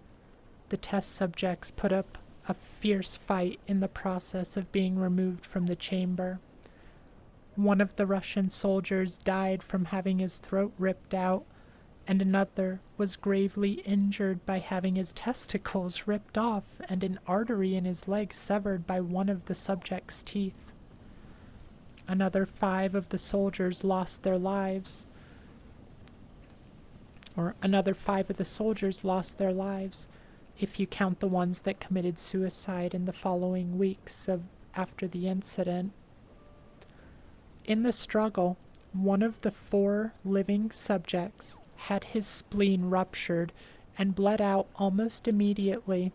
the test subjects put up a fierce fight in the process of being removed from the chamber. One of the Russian soldiers died from having his throat ripped out, and another was gravely injured by having his testicles ripped off and an artery in his leg severed by one of the subject's teeth. Another 5 of the soldiers lost their lives. Another 5 of the soldiers lost their lives, if you count the ones that committed suicide in the following weeks after the incident. In the struggle, one of the 4 living subjects had his spleen ruptured and bled out almost immediately.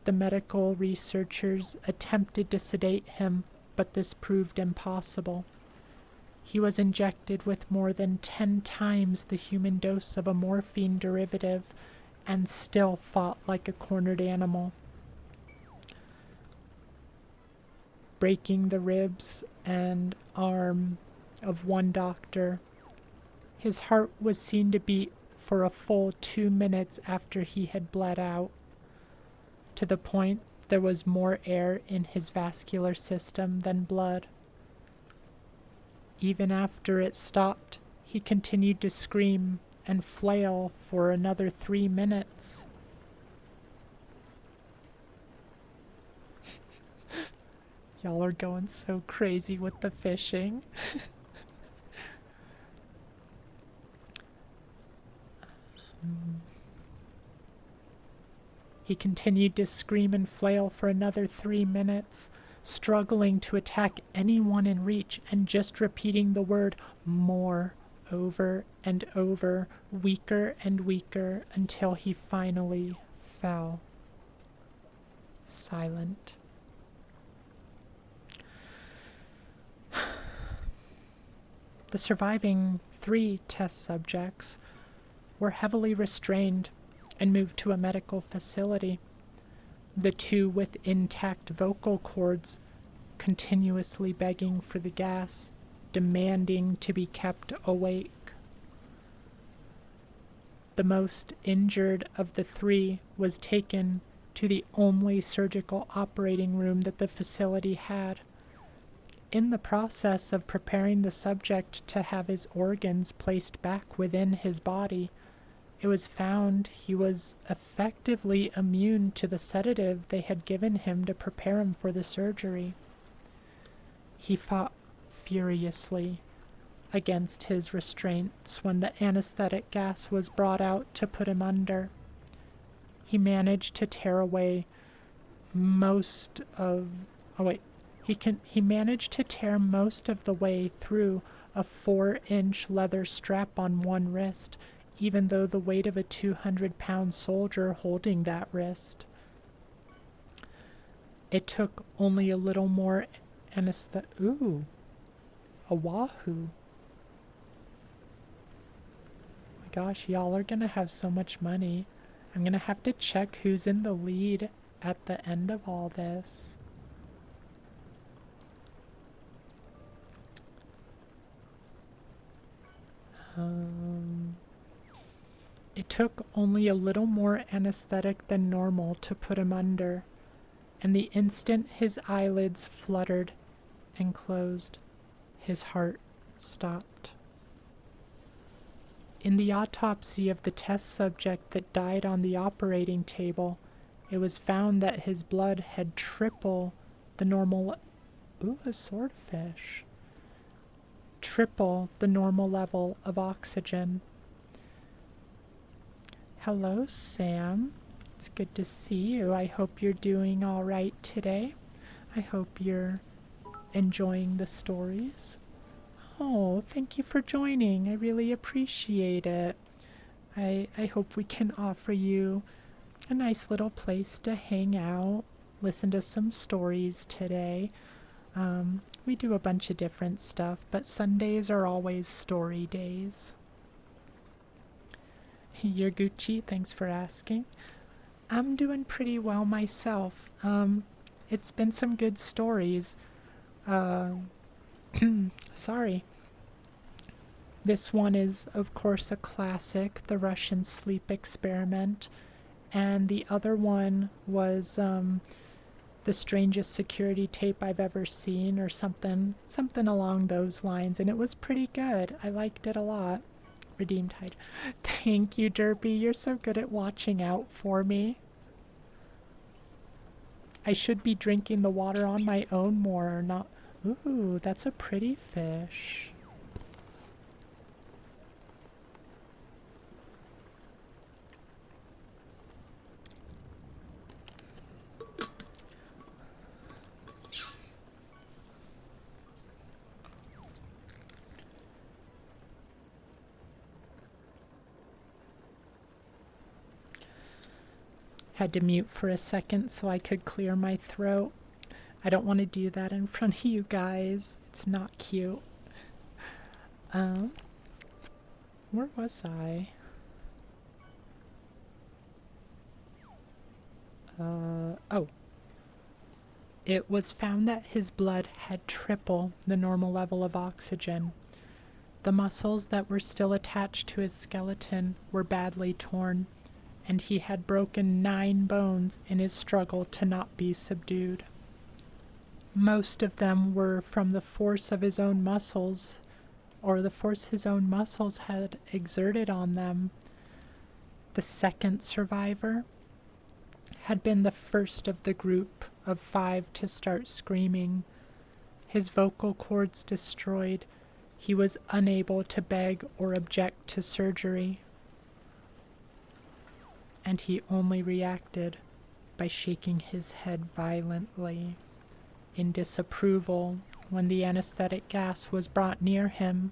The medical researchers attempted to sedate him, but this proved impossible. He was injected with more than 10 times the human dose of a morphine derivative and still fought like a cornered animal, breaking the ribs and arm of one doctor. His heart was seen to beat for a full 2 minutes after he had bled out, to the point there was more air in his vascular system than blood. Even after it stopped, he continued to scream and flail for another 3 minutes. Y'all are going so crazy with the fishing. He continued to scream and flail for another 3 minutes, struggling to attack anyone in reach and just repeating the word more over and over, weaker and weaker, until he finally fell. Silent. The surviving 3 test subjects were heavily restrained and moved to a medical facility. The 2 with intact vocal cords continuously begging for the gas, demanding to be kept awake. The most injured of the 3 was taken to the only surgical operating room that the facility had. In the process of preparing the subject to have his organs placed back within his body, it was found he was effectively immune to the sedative they had given him to prepare him for the surgery. He fought furiously, against his restraints when the anesthetic gas was brought out to put him under. He managed to tear away most of he managed to tear most of the way through a 4-inch leather strap on one wrist, even though the weight of a 200-pound soldier holding that wrist. It took only a little more Ooh, a wahoo. My gosh, y'all are gonna have so much money. I'm gonna have to check who's in the lead at the end of all this. It took only a little more anesthetic than normal to put him under, and the instant his eyelids fluttered and closed, his heart stopped. In the autopsy of the test subject that died on the operating table, it was found that his blood had triple the normal... Ooh, a swordfish. Triple the normal level of oxygen. Hello, Sam. It's good to see you. I hope you're doing all right today. I hope you're enjoying the stories. Oh, thank you for joining. I really appreciate it. I hope we can offer you a nice little place to hang out, listen to some stories today. We do a bunch of different stuff, but Sundays are always story days. You're Gucci, thanks for asking. I'm doing pretty well myself. It's been some good stories. Sorry. This one is, of course, a classic, The Russian Sleep Experiment. And the other one was The Strangest Security Tape I've Ever Seen, or something along those lines. And it was pretty good. I liked it a lot. Redeemed Tide. Thank you, Derpy. You're so good at watching out for me. I should be drinking the water on my own more, not... Ooh, that's a pretty fish. Had to mute for a second so I could clear my throat. I don't want to do that in front of you guys. It's not cute. Where was I? Oh. It was found that his blood had triple the normal level of oxygen. The muscles that were still attached to his skeleton were badly torn, and he had broken 9 bones in his struggle to not be subdued. Most of them were from the force of his own muscles, or the force his own muscles had exerted on them. The second survivor had been the first of the group of 5 to start screaming. His vocal cords destroyed, he was unable to beg or object to surgery, and he only reacted by shaking his head violently in disapproval when the anesthetic gas was brought near him.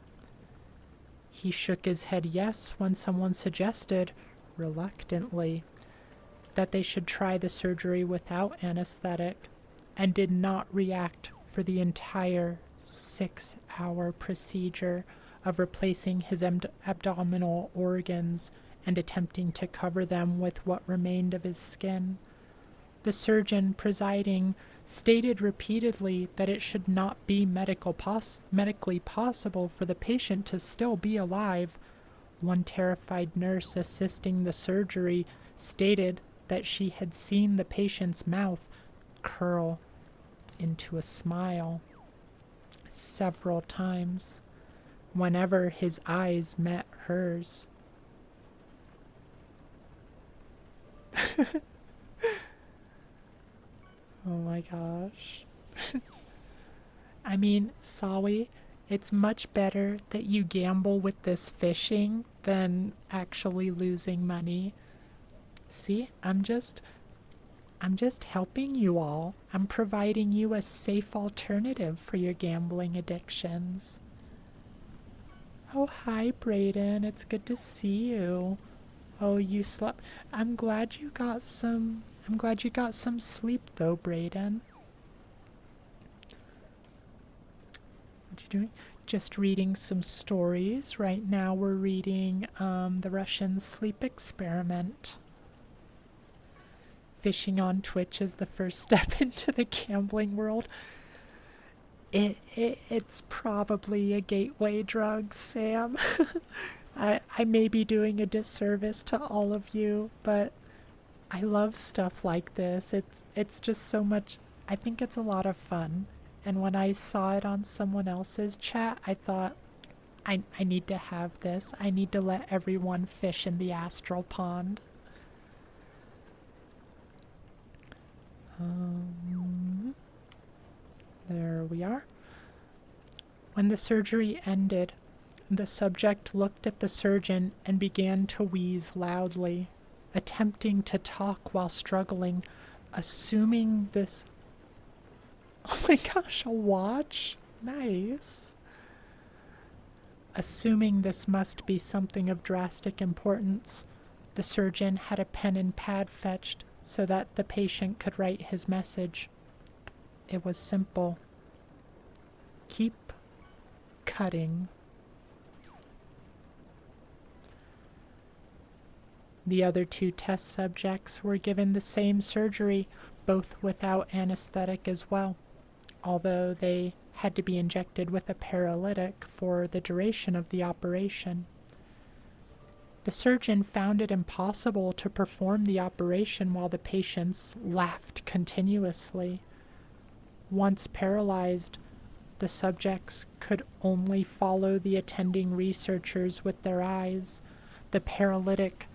He shook his head yes when someone suggested, reluctantly, that they should try the surgery without anesthetic, and did not react for the entire 6-hour procedure of replacing his abdominal organs and attempting to cover them with what remained of his skin. The surgeon presiding stated repeatedly that it should not be medically possible for the patient to still be alive. One terrified nurse assisting the surgery stated that she had seen the patient's mouth curl into a smile several times whenever his eyes met hers. Oh my gosh. I mean, Sawi, It's much better that you gamble with this fishing than actually losing money. See, I'm just helping you all. I'm providing you a safe alternative for your gambling addictions. Oh, hi, Brayden. It's good to see you. Oh, you slept. I'm glad you got some sleep, though, Brayden. What you doing? Just reading some stories. Right now, we're reading the Russian sleep experiment. Fishing on Twitch is the first step into the gambling world. It's probably a gateway drug, Sam. I may be doing a disservice to all of you, but I love stuff like this. It's just so much. I think it's a lot of fun. And when I saw it on someone else's chat, I thought, I need to have this. I need to let everyone fish in the astral pond. There we are. When the surgery ended, the subject looked at the surgeon and began to wheeze loudly, attempting to talk while struggling, assuming this... Oh my gosh, a watch? Nice. Assuming this must be something of drastic importance, the surgeon had a pen and pad fetched so that the patient could write his message. It was simple. Keep cutting. The other two test subjects were given the same surgery, both without anesthetic as well, although they had to be injected with a paralytic for the duration of the operation. The surgeon found it impossible to perform the operation while the patients laughed continuously. Once paralyzed, the subjects could only follow the attending researchers with their eyes. The paralytic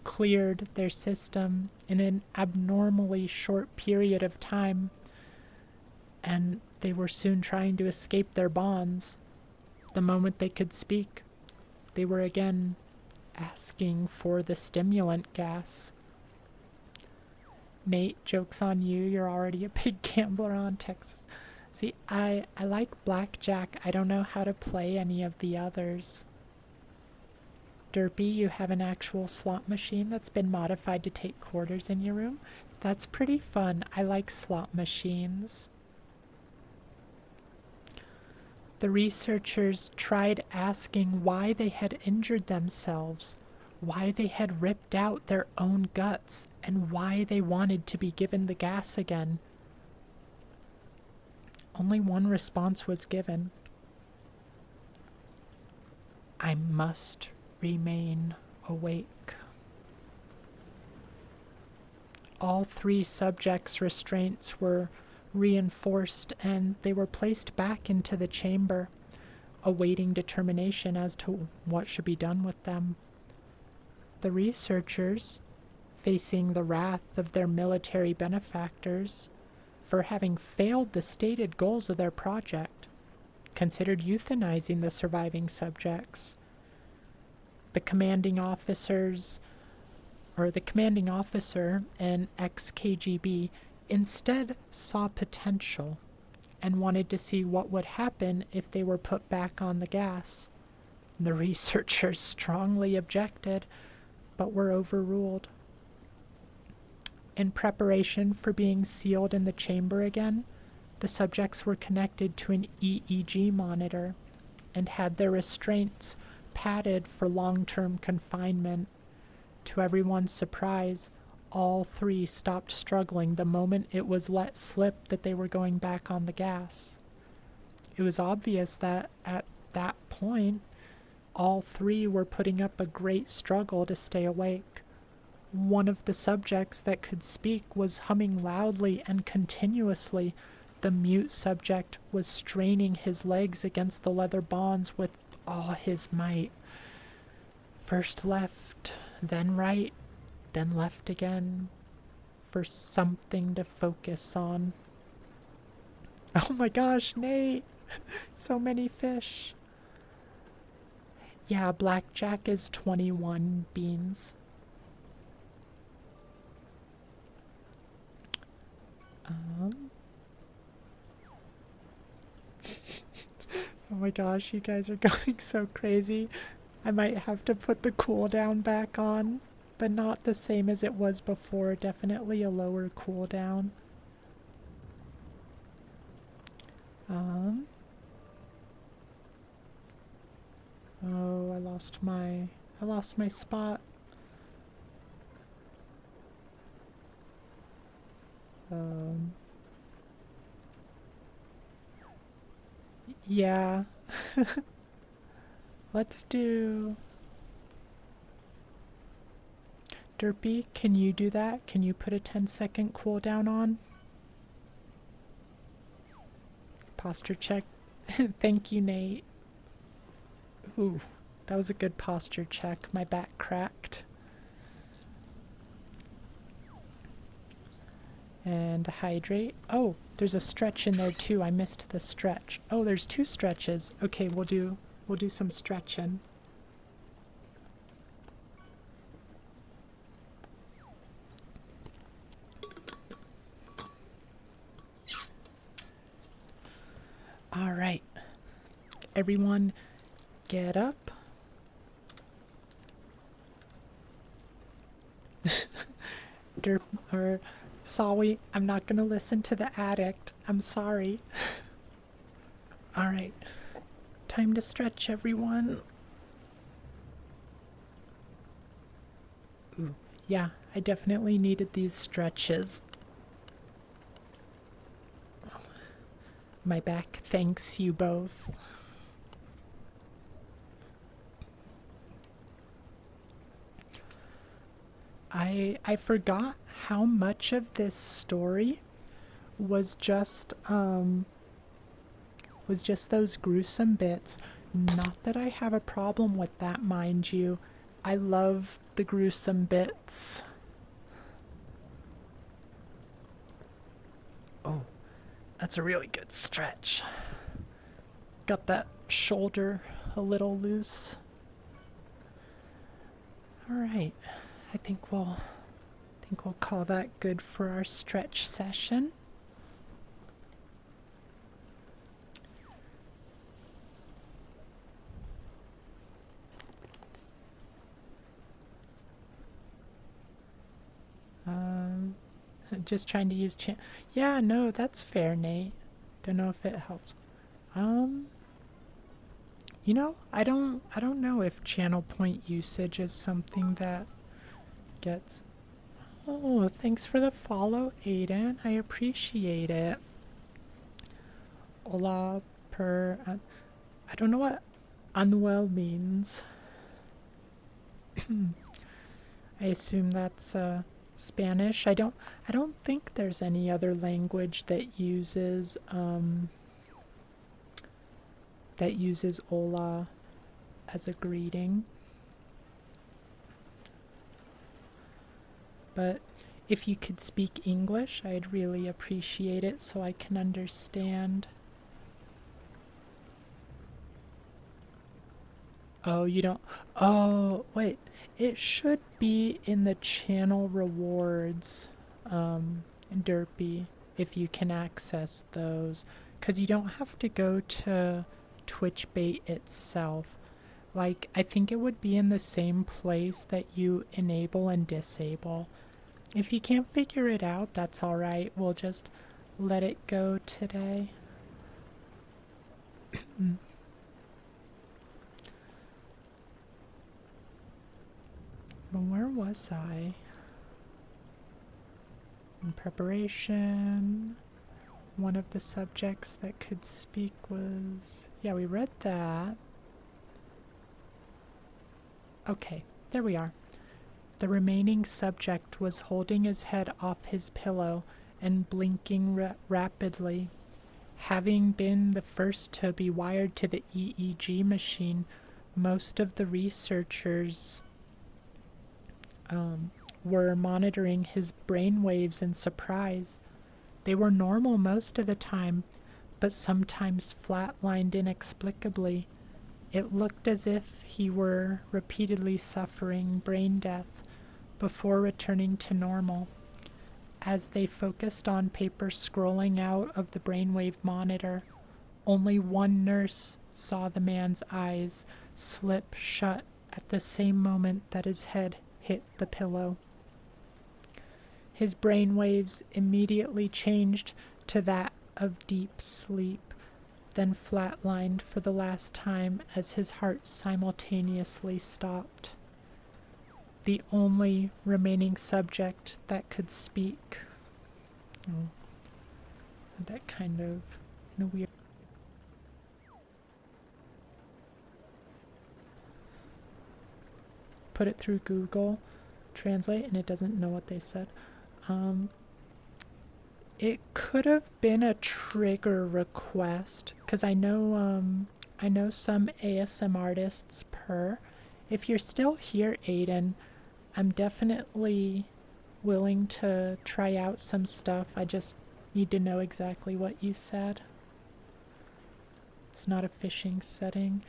cleared their system in an abnormally short period of time, and they were soon trying to escape their bonds. The moment they could speak, they were again asking for the stimulant gas. Nate, joke's on you. You're already a big gambler on Texas. See, I like blackjack. I don't know how to play any of the others. Derpy, you have an actual slot machine that's been modified to take quarters in your room? That's pretty fun. I like slot machines. The researchers tried asking why they had injured themselves, why they had ripped out their own guts, and why they wanted to be given the gas again. Only one response was given. I must remain awake. All three subjects' restraints were reinforced and they were placed back into the chamber, awaiting determination as to what should be done with them. The researchers, facing the wrath of their military benefactors for having failed the stated goals of their project, considered euthanizing the surviving subjects. The commanding officer and ex-KGB instead saw potential and wanted to see what would happen if they were put back on the gas. The researchers strongly objected, but were overruled. In preparation for being sealed in the chamber again, the subjects were connected to an EEG monitor and had their restraints padded for long-term confinement. To everyone's surprise, all three stopped struggling the moment it was let slip that they were going back on the gas. It was obvious that at that point, all three were putting up a great struggle to stay awake. One of the subjects that could speak was humming loudly and continuously. The mute subject was straining his legs against the leather bonds with all his might. First left, then right, then left again, for something to focus on. Oh my gosh, Nate! So many fish. Yeah, blackjack is 21 beans. Um. Oh my gosh, you guys are going so crazy. I might have to put the cooldown back on, but not the same as it was before. Definitely a lower cooldown. Oh, I lost my spot. Yeah. Let's do... Derpy, can you do that? Can you put a 10-second cooldown on? Posture check. Thank you, Nate. Ooh, that was a good posture check. My back cracked. And hydrate. Oh, there's a stretch in there too. I missed the stretch. Oh, there's 2 stretches. Okay, we'll do some stretching. All right. Everyone get up. Derp or Sawi, I'm not gonna listen to the addict. I'm sorry. Alright. Time to stretch, everyone. Ooh, yeah, I definitely needed these stretches. My back thanks you both. I forgot how much of this story was just those gruesome bits. Not that I have a problem with that, mind you. I love the gruesome bits. Oh, that's a really good stretch. Got that shoulder a little loose. All right. I think we'll call that good for our stretch session. Just trying to use yeah, no, that's fair, Nate. Don't know if it helps. You know, I don't know if channel point usage is something that gets... Oh, thanks for the follow, Aiden. I appreciate it. Hola per... I don't know what unwell means. I assume that's Spanish. I don't think there's any other language that uses hola as a greeting. But if you could speak English, I'd really appreciate it so I can understand. Oh, you don't... Oh, wait. It should be in the channel rewards, Derpy, if you can access those. Because you don't have to go to TwitchBait itself. Like, I think it would be in the same place that you enable and disable. If you can't figure it out, that's alright. We'll just let it go today. But where was I? In preparation, one of the subjects that could speak was... Yeah, we read that. Okay, there we are. The remaining subject was holding his head off his pillow and blinking rapidly. Having been the first to be wired to the EEG machine, most of the researchers were monitoring his brain waves in surprise. They were normal most of the time, but sometimes flatlined inexplicably. It looked as if he were repeatedly suffering brain death before returning to normal. As they focused on paper scrolling out of the brainwave monitor, only one nurse saw the man's eyes slip shut at the same moment that his head hit the pillow. His brainwaves immediately changed to that of deep sleep, then flatlined for the last time as his heart simultaneously stopped. The only remaining subject that could speak. Oh, that kind of in a weird. Put it through Google Translate and it doesn't know what they said. It could have been a trigger request because I know some ASM artists per. If you're still here, Aiden, I'm definitely willing to try out some stuff. I just need to know exactly what you said. It's not a phishing setting.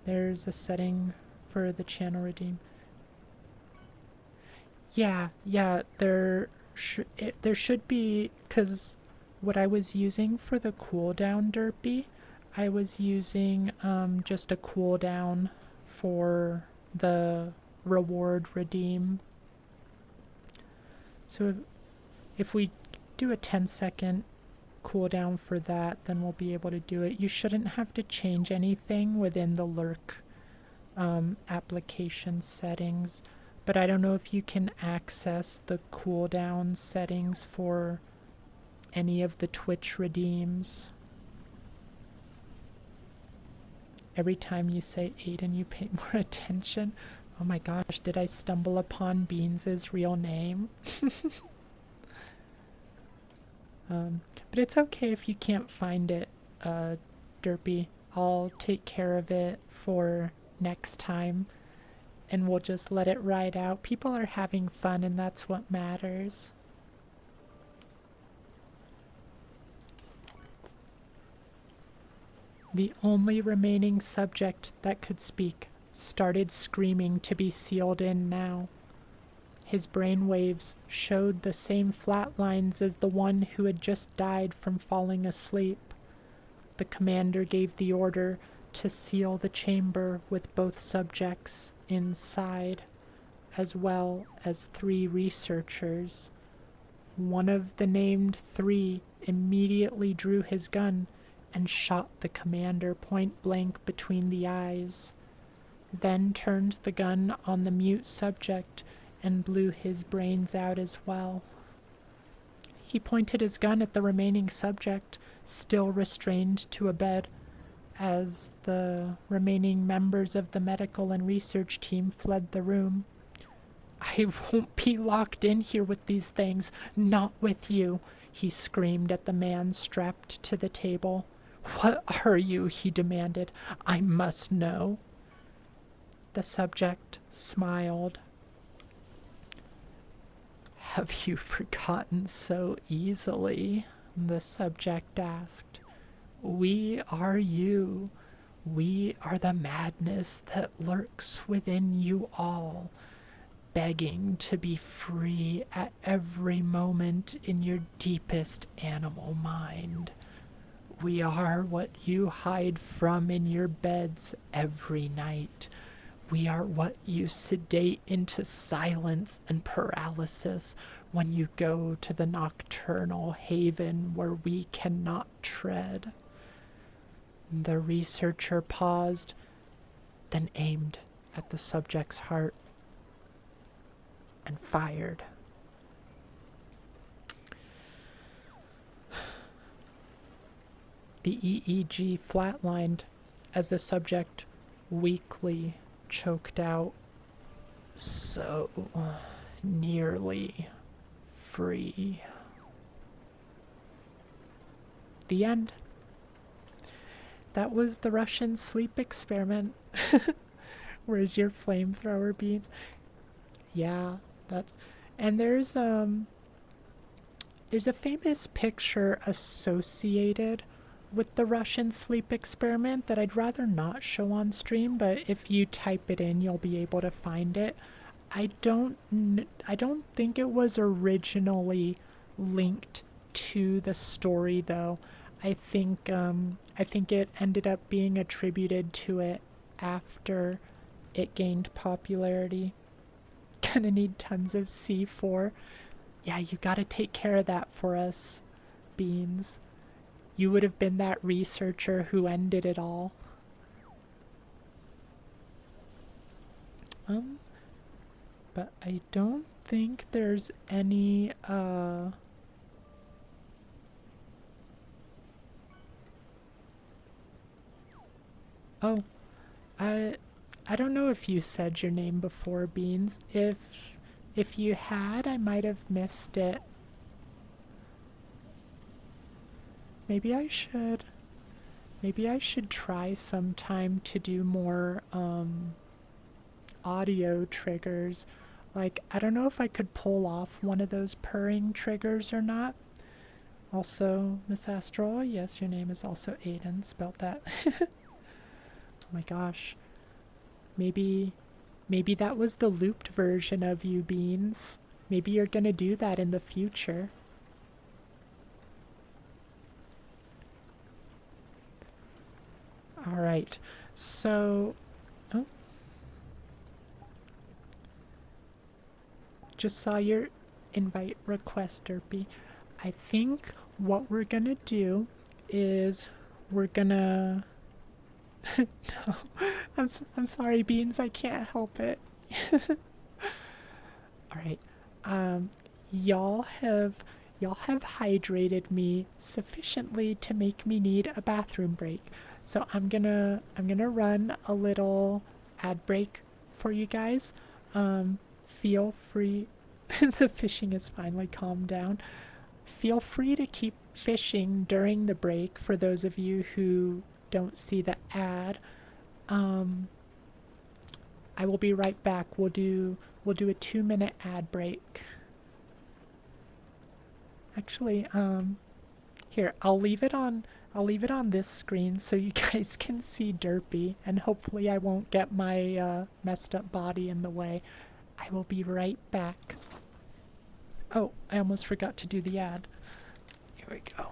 There's a setting for the channel redeem. Yeah, there should be, because what I was using for the cooldown derpy, I was using just a cooldown for the reward redeem. So if we do a 10-second cooldown for that, then we'll be able to do it. You shouldn't have to change anything within the lurk application settings, but I don't know if you can access the cooldown settings for any of the Twitch redeems. Every time you say Aiden, you pay more attention. Oh my gosh, did I stumble upon Beans' real name? But it's okay if you can't find it, Derpy. I'll take care of it for next time, and we'll just let it ride out. People are having fun, and that's what matters. The only remaining subject that could speak started screaming to be sealed in now. His brain waves showed the same flat lines as the one who had just died from falling asleep. The commander gave the order to seal the chamber with both subjects inside, as well as 3 researchers. One of the named 3 immediately drew his gun and shot the commander point blank between the eyes, then turned the gun on the mute subject and blew his brains out as well. He pointed his gun at the remaining subject, still restrained to a bed, as the remaining members of the medical and research team fled the room. "I won't be locked in here with these things, not with you," he screamed at the man strapped to the table. "What are you?" he demanded. "I must know." The subject smiled. "Have you forgotten so easily?" the subject asked. "We are you. We are the madness that lurks within you all, begging to be free at every moment in your deepest animal mind. We are what you hide from in your beds every night. We are what you sedate into silence and paralysis when you go to the nocturnal haven where we cannot tread." The researcher paused, then aimed at the subject's heart and fired. The EEG flatlined as the subject weakly choked out, "So nearly free." The end. That was the Russian sleep experiment. Where's your flamethrower, Beans? Yeah, that's... And there's a famous picture associated with the Russian sleep experiment that I'd rather not show on stream, but if you type it in, you'll be able to find it. I don't think it was originally linked to the story though. I think it ended up being attributed to it after it gained popularity. Gonna need tons of C4. Yeah, you gotta take care of that for us, Beans. You would have been that researcher who ended it all. But I don't think there's any, Oh, I I don't know if you said your name before, Beans. If you had, I might have missed it. Maybe I should maybe I should try sometime to do more audio triggers. Like, I don't know if I could pull off one of those purring triggers or not. Also, Miss Astral, yes, your name is also Aiden, spelt that. Oh my gosh. Maybe maybe that was the looped version of you, Beans. Maybe you're gonna do that in the future. Alright, so... Oh. Just saw your invite request, Derpy. I think what we're gonna do is we're gonna... No, I'm sorry, Beans, I can't help it. Alright, um, y'all have... Y'all have hydrated me sufficiently to make me need a bathroom break. So I'm gonna run a little ad break for you guys. Feel free the fishing is finally calmed down. Feel free to keep fishing during the break for those of you who don't see the ad. I will be right back. We'll do a 2-minute ad break. Actually, here, I'll leave it on this screen so you guys can see Derpy, and hopefully I won't get my messed up body in the way. I will be right back. Oh, I almost forgot to do the ad. Here we go.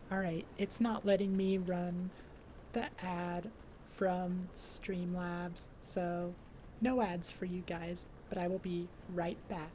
Alright, it's not letting me run the ad from Streamlabs, so no ads for you guys, but I will be right back.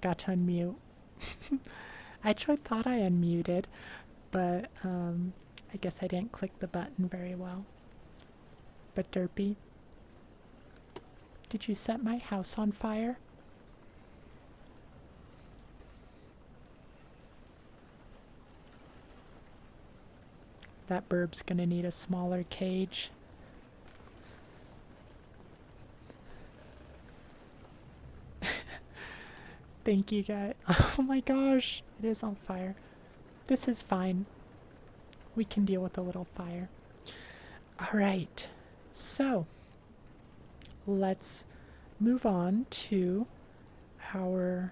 forgot to unmute. I actually thought I unmuted, but I guess I didn't click the button very well. But Derpy, did you set my house on fire? That bird's gonna need a smaller cage. Thank you, guys. Oh my gosh, it is on fire. This is fine. We can deal with a little fire. Alright, so let's move on to our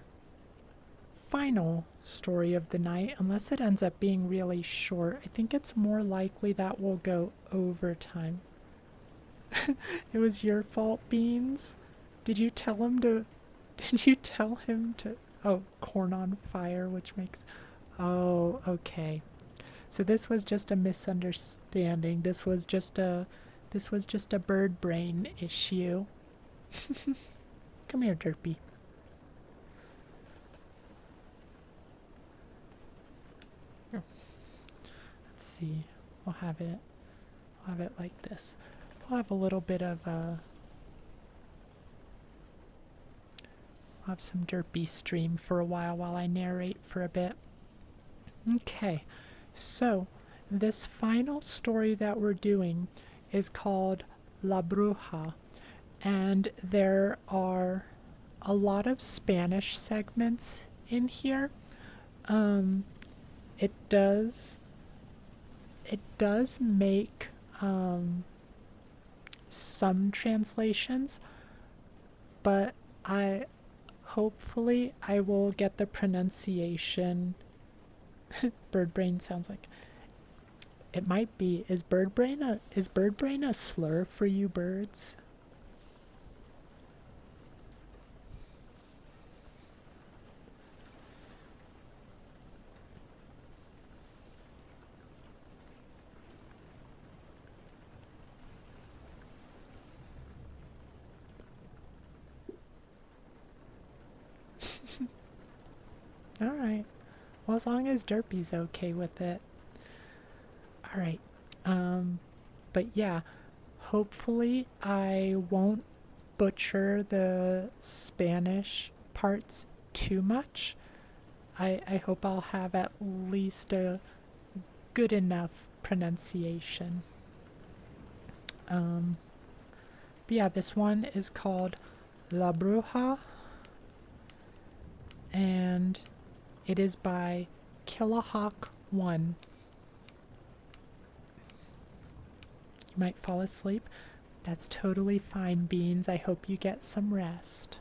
final story of the night, unless it ends up being really short. I think it's more likely that we'll go overtime. It was your fault, Beans. Did you tell him to... Oh, corn on fire, which makes... Oh, okay. So this was just a misunderstanding. This was just a bird brain issue. Come here, Derpy. Here. Let's see. We'll have it like this. We'll have a little bit of I'll have some Derpy stream for a while I narrate for a bit. Okay. So, this final story that we're doing is called La Bruja, and there are a lot of Spanish segments in here. It does make some translations, but hopefully I will get the pronunciation. Bird brain sounds like it might be. Is bird brain a slur for you birds? All right. Well, as long as Derpy's okay with it. Alright. But yeah, hopefully I won't butcher the Spanish parts too much. I hope I'll have at least a good enough pronunciation. But yeah, this one is called La Bruja, and it is by Killahawk1. You might fall asleep. That's totally fine, Beans. I hope you get some rest.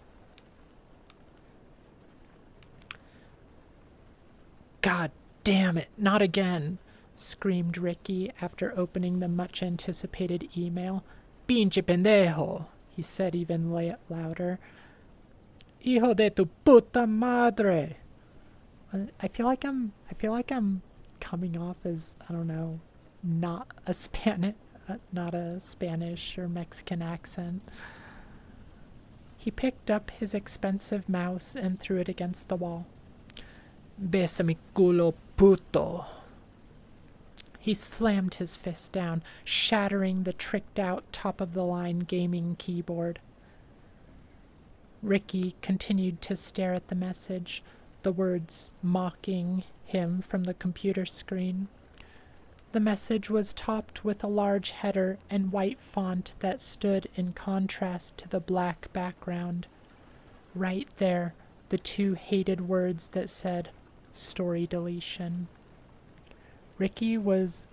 God damn it, not again, screamed Ricky after opening the much-anticipated email. Pinche pendejo, he said even louder. Hijo de tu puta madre. I feel like I'm coming off as, I don't know, not a Spanish or Mexican accent. He picked up his expensive mouse and threw it against the wall. Besa mi culo, puto. He slammed his fist down, shattering the tricked-out top-of-the-line gaming keyboard. Ricky continued to stare at the message, the words mocking him from the computer screen. The message was topped with a large header and white font that stood in contrast to the black background. Right there, the two hated words that said, story deletion. Ricky was...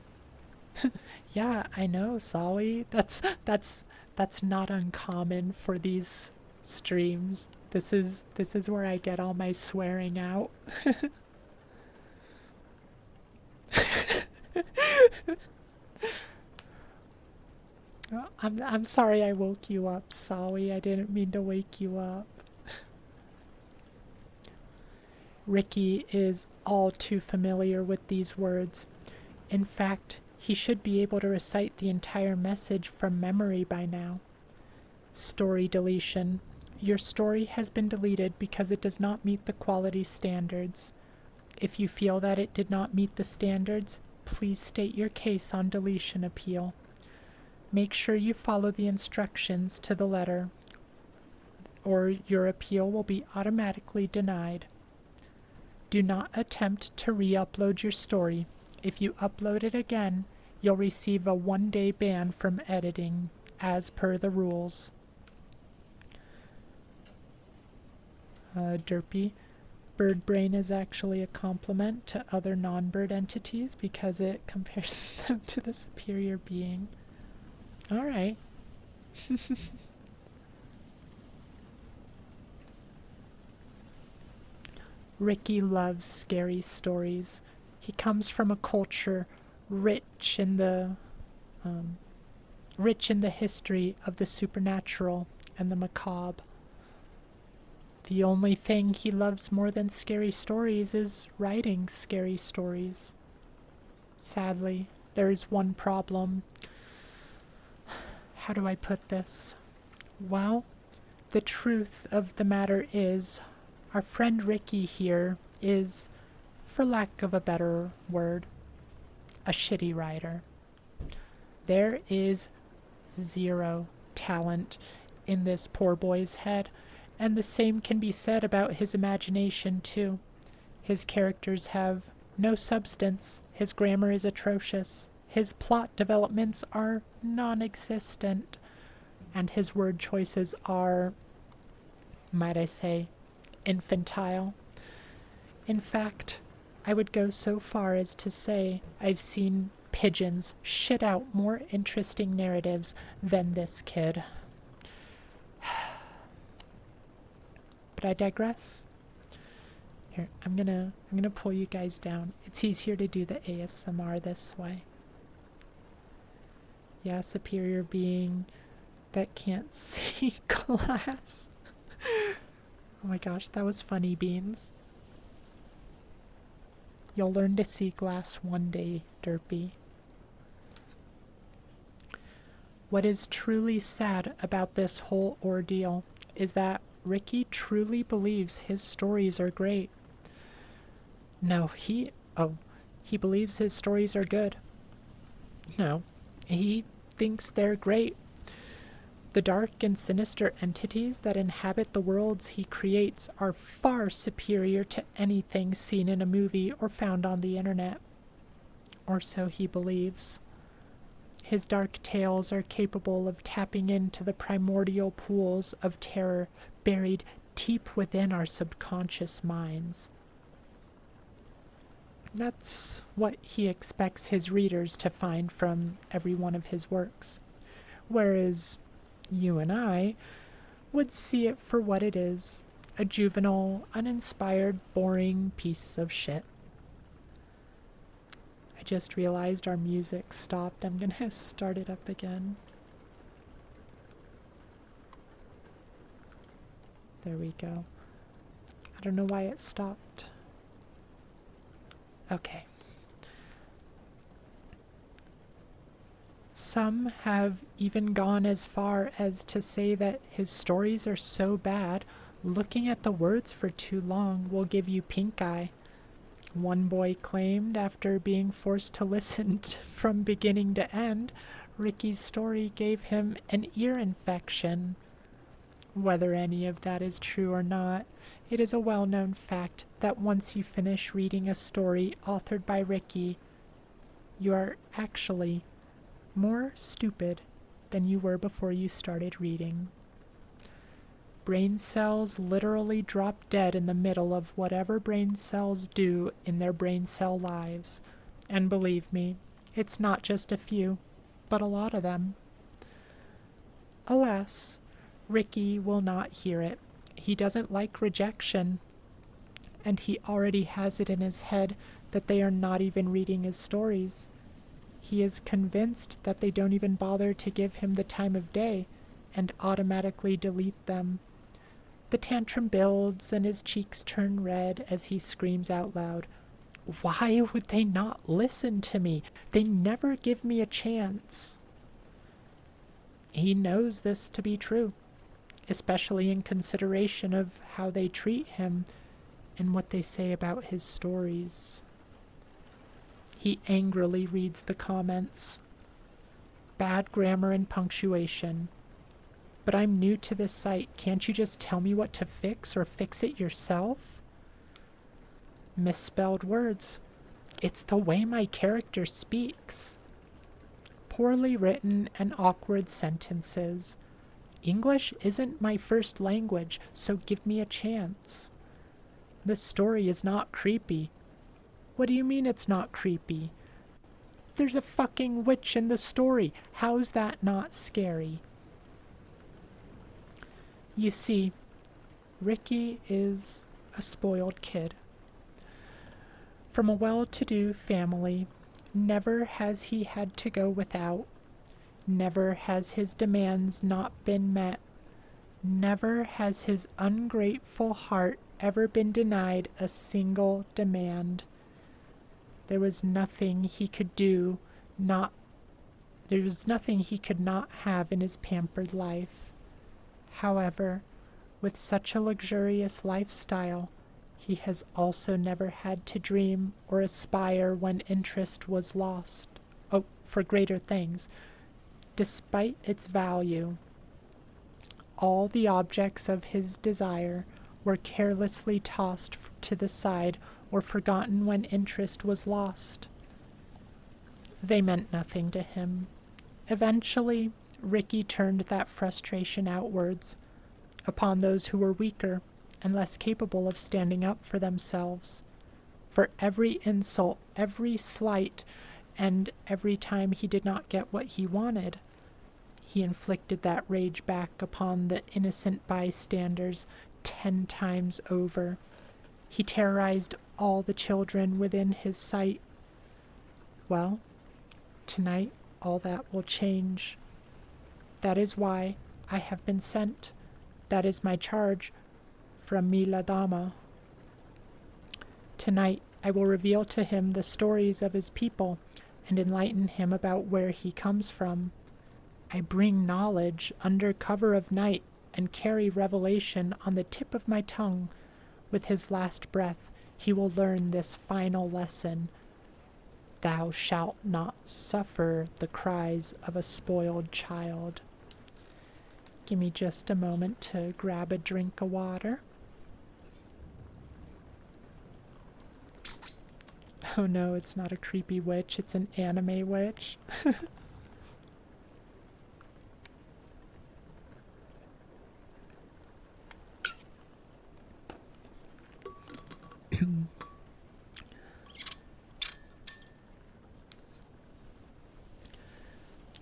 Yeah, I know, Sawi. That's not uncommon for these streams. This is where I get all my swearing out. I'm sorry I woke you up, Sawi. I didn't mean to wake you up. Ricky is all too familiar with these words. In fact, he should be able to recite the entire message from memory by now. Story deletion. Your story has been deleted because it does not meet the quality standards. If you feel that it did not meet the standards, please state your case on deletion appeal. Make sure you follow the instructions to the letter, or your appeal will be automatically denied. Do not attempt to re-upload your story. If you upload it again, you'll receive a 1-day ban from editing, as per the rules. Derpy. Bird brain is actually a compliment to other non-bird entities because it compares them to the superior being. Alright. Ricky loves scary stories. He comes from a culture rich in the history of the supernatural and the macabre. The only thing he loves more than scary stories is writing scary stories. Sadly, there is one problem. How do I put this? Well, the truth of the matter is, our friend Ricky here is, for lack of a better word, a shitty writer. There is zero talent in this poor boy's head, and the same can be said about his imagination too. His characters have no substance, his grammar is atrocious, his plot developments are non-existent, and his word choices are, might I say, infantile. In fact, I would go so far as to say I've seen pigeons shit out more interesting narratives than this kid. But I digress. Here, I'm gonna pull you guys down. It's easier to do the ASMR this way. Yeah, superior being that can't see glass. Oh my gosh, that was funny, Beans. You'll learn to see glass one day, Derpy. What is truly sad about this whole ordeal is that Ricky truly believes his stories are great. No, he believes his stories are good. No, he thinks they're great. The dark and sinister entities that inhabit the worlds he creates are far superior to anything seen in a movie or found on the internet. Or so he believes. His dark tales are capable of tapping into the primordial pools of terror buried deep within our subconscious minds. That's what he expects his readers to find from every one of his works. Whereas you and I would see it for what it is, a juvenile, uninspired, boring piece of shit. I just realized our music stopped. I'm gonna start it up again. There we go. I don't know why it stopped. Okay. Some have even gone as far as to say that his stories are so bad, looking at the words for too long will give you pink eye. One boy claimed after being forced to listen from beginning to end, Ricky's story gave him an ear infection. Whether any of that is true or not, it is a well-known fact that once you finish reading a story authored by Ricky, you are actually more stupid than you were before you started reading. Brain cells literally drop dead in the middle of whatever brain cells do in their brain cell lives. And believe me, it's not just a few, but a lot of them. Alas, Ricky will not hear it. He doesn't like rejection, and he already has it in his head that they are not even reading his stories. He is convinced that they don't even bother to give him the time of day and automatically delete them. The tantrum builds and his cheeks turn red as he screams out loud, "Why would they not listen to me? They never give me a chance." He knows this to be true. especially in consideration of how they treat him and what they say about his stories. He angrily reads the comments. Bad grammar and punctuation. But I'm new to this site. Can't you just tell me what to fix or fix it yourself? Misspelled words. It's the way my character speaks. Poorly written and awkward sentences. English isn't my first language, so give me a chance. The story is not creepy. What do you mean it's not creepy? There's a fucking witch in the story. How's that not scary? You see, Ricky is a spoiled kid. From a well-to-do family, never has he had to go without. Never has his demands not been met. Never has his ungrateful heart ever been denied a single demand. There was nothing he could not have in his pampered life. However, with such a luxurious lifestyle, he has also never had to dream or aspire when interest was lost. Oh, for greater things. Despite its value, all the objects of his desire were carelessly tossed to the side or forgotten when interest was lost. They meant nothing to him. Eventually, Ricky turned that frustration outwards, upon those who were weaker and less capable of standing up for themselves. For every insult, every slight, and every time he did not get what he wanted, he inflicted that rage back upon the innocent bystanders 10 times over. He terrorized all the children within his sight. Well, tonight all that will change. That is why I have been sent. That is my charge from Mila Dama. Tonight I will reveal to him the stories of his people and enlighten him about where he comes from. I bring knowledge under cover of night and carry revelation on the tip of my tongue. With his last breath, he will learn this final lesson. Thou shalt not suffer the cries of a spoiled child. Give me just a moment to grab a drink of water. Oh no, it's not a creepy witch, it's an anime witch.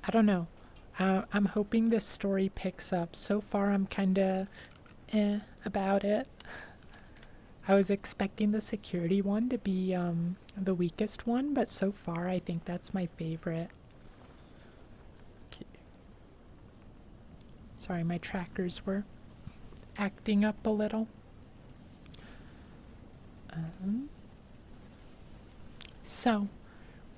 I don't know. I'm hoping this story picks up. So far, I'm kinda about it. I was expecting the security one to be the weakest one, but so far I think that's my favorite. Okay. Sorry, my trackers were acting up a little. So,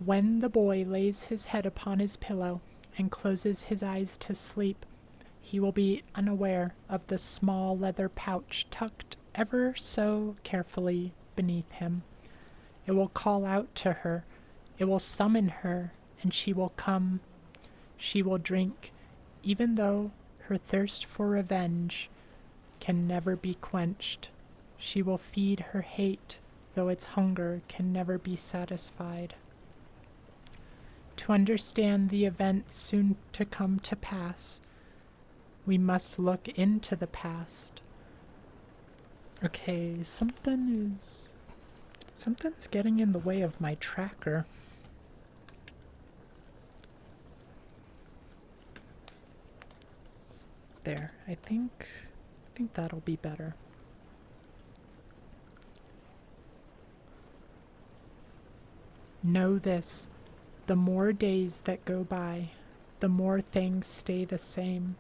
when the boy lays his head upon his pillow and closes his eyes to sleep, he will be unaware of the small leather pouch tucked ever so carefully beneath him. It will call out to her, it will summon her, and she will come. She will drink, even though her thirst for revenge can never be quenched. She will feed her hate, though its hunger can never be satisfied. To understand the events soon to come to pass, we must look into the past. Okay, something's getting in the way of my tracker. There, I think that'll be better. Know this, the more days that go by, the more things stay the same.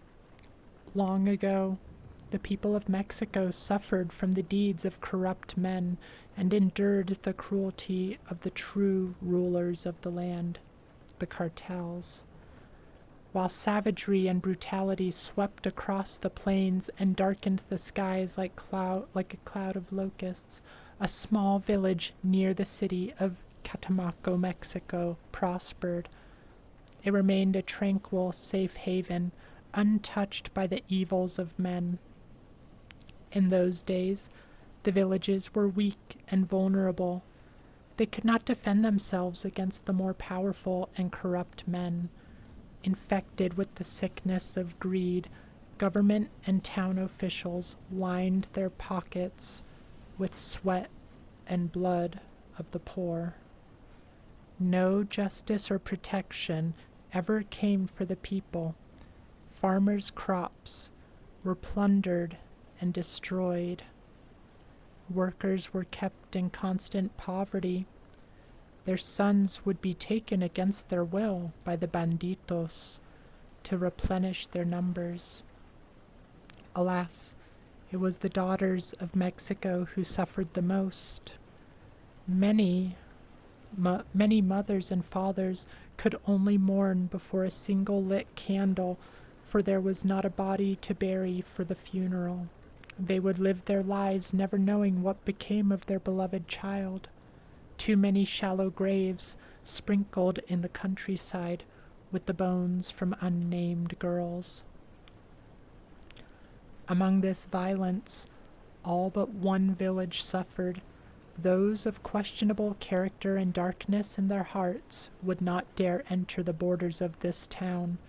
Long ago, the people of Mexico suffered from the deeds of corrupt men and endured the cruelty of the true rulers of the land, the cartels. while savagery and brutality swept across the plains and darkened the skies like a cloud of locusts. A small village near the city of Catemaco, Mexico, prospered. It remained a tranquil, safe haven, untouched by the evils of men. In those days, the villages were weak and vulnerable. They could not defend themselves against the more powerful and corrupt men. Infected with the sickness of greed, government and town officials lined their pockets with sweat and blood of the poor. No justice or protection ever came for the people. Farmers' crops were plundered and destroyed. Workers were kept in constant poverty. Their sons would be taken against their will by the banditos to replenish their numbers. Alas, it was the daughters of Mexico who suffered the most. Many mothers and fathers could only mourn before a single lit candle, for there was not a body to bury for the funeral. They would live their lives never knowing what became of their beloved child. Too many shallow graves sprinkled in the countryside with the bones from unnamed girls. Among this violence, all but one village suffered. Those of questionable character and darkness in their hearts would not dare enter the borders of this town,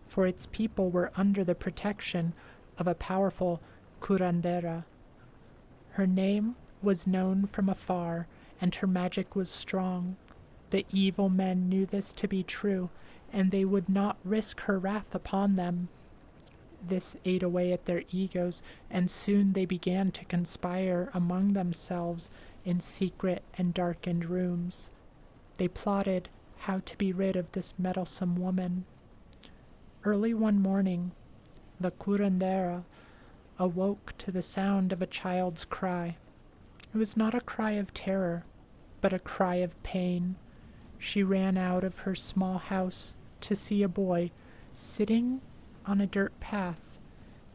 for its people were under the protection of a powerful curandera. Her name was known from afar, and her magic was strong. The evil men knew this to be true, and they would not risk her wrath upon them. This ate away at their egos, and soon they began to conspire among themselves in secret and darkened rooms. They plotted how to be rid of this meddlesome woman. Early one morning, the curandera awoke to the sound of a child's cry. It was not a cry of terror, but a cry of pain. She ran out of her small house to see a boy sitting on a dirt path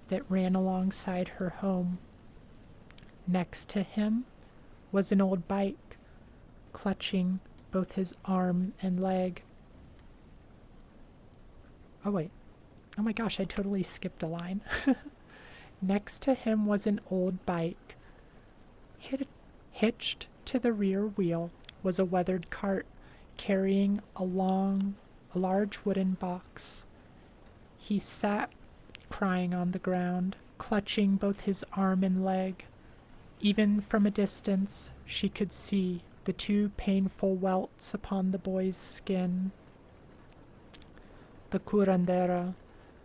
that ran alongside her home. Next to him was an old bike, clutching both his arm and leg. Oh wait. Oh my gosh, I totally skipped a line. Next to him was an old bike. Hitched to the rear wheel was a weathered cart carrying a large wooden box. He sat crying on the ground, clutching both his arm and leg. Even from a distance, she could see the two painful welts upon the boy's skin. The curandera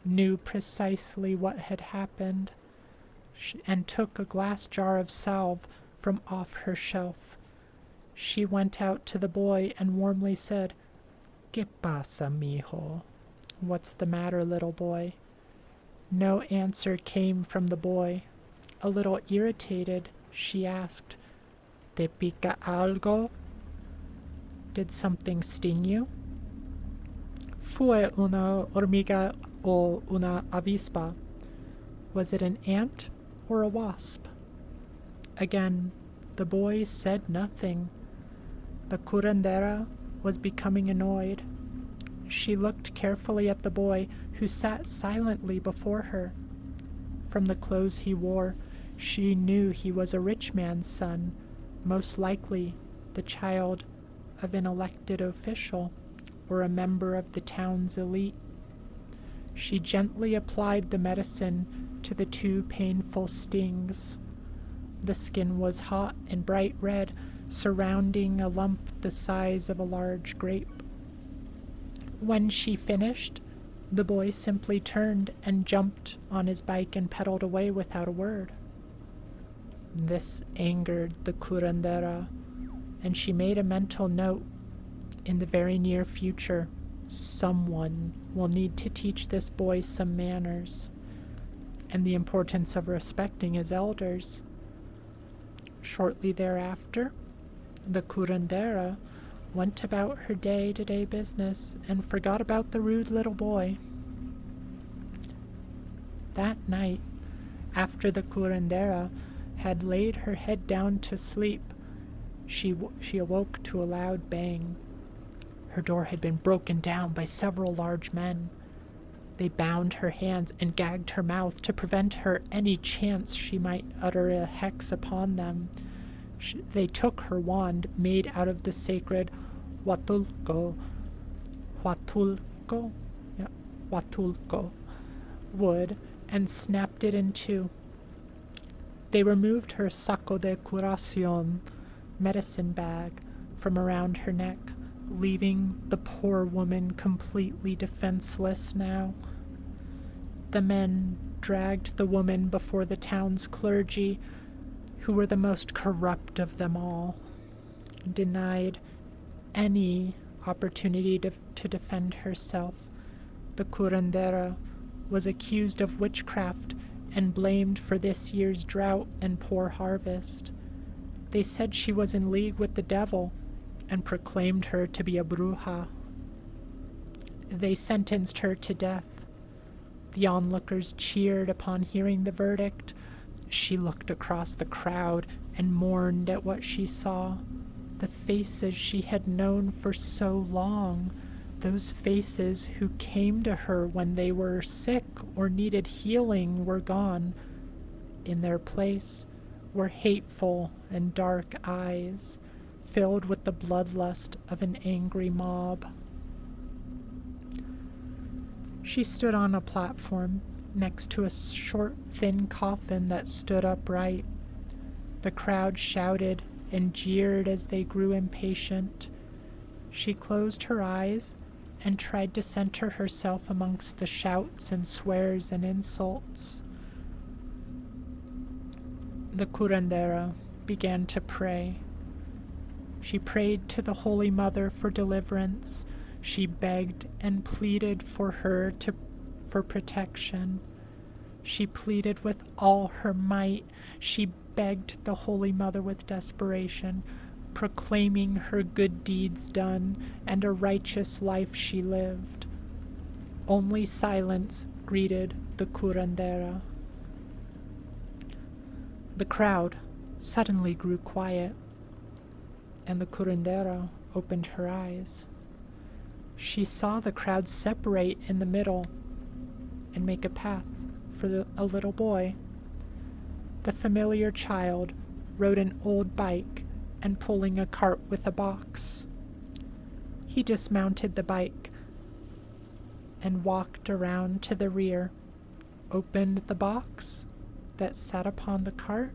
knew precisely what had happened, and took a glass jar of salve from off her shelf. She went out to the boy and warmly said, "¿Qué pasa, mijo?" "What's the matter, little boy?" No answer came from the boy. A little irritated, she asked, "Te pica algo?" "Did something sting you?" "Fue una hormiga o una avispa?" "Was it an ant or a wasp?" Again, the boy said nothing. The curandera was becoming annoyed. She looked carefully at the boy, who sat silently before her. From the clothes he wore, she knew he was a rich man's son, most likely the child of an elected official or a member of the town's elite. She gently applied the medicine to the two painful stings. The skin was hot and bright red, surrounding a lump the size of a large grape. When she finished, the boy simply turned and jumped on his bike and pedaled away without a word. This angered the curandera, and she made a mental note. In the very near future, someone will need to teach this boy some manners and the importance of respecting his elders. Shortly thereafter, the curandera went about her day-to-day business and forgot about the rude little boy. That night, after the curandera had laid her head down to sleep, she awoke to a loud bang. Her door had been broken down by several large men. They bound her hands and gagged her mouth to prevent her any chance she might utter a hex upon them. They took her wand, made out of the sacred Huatulco wood, and snapped it in two. They removed her saco de curacion, medicine bag, from around her neck, leaving the poor woman completely defenseless now. The men dragged the woman before the town's clergy, who were the most corrupt of them all, denied any opportunity to defend herself. The curandera was accused of witchcraft and blamed for this year's drought and poor harvest. They said she was in league with the devil and proclaimed her to be a bruja. They sentenced her to death. The onlookers cheered upon hearing the verdict. She looked across the crowd and mourned at what she saw. The faces she had known for so long, those faces who came to her when they were sick or needed healing, were gone. In their place were hateful and dark eyes, filled with the bloodlust of an angry mob. She stood on a platform next to a short, thin coffin that stood upright. The crowd shouted and jeered as they grew impatient. She closed her eyes and tried to center herself amongst the shouts and swears and insults. The curandera began to pray. She prayed to the Holy Mother for deliverance. She begged and pleaded for her for protection. She pleaded with all her might. She begged the Holy Mother with desperation, proclaiming her good deeds done and a righteous life she lived. Only silence greeted the curandera. The crowd suddenly grew quiet, and the curandera opened her eyes. She saw the crowd separate in the middle and make a path for a little boy. The familiar child rode an old bike and pulling a cart with a box. He dismounted the bike and walked around to the rear, opened the box that sat upon the cart,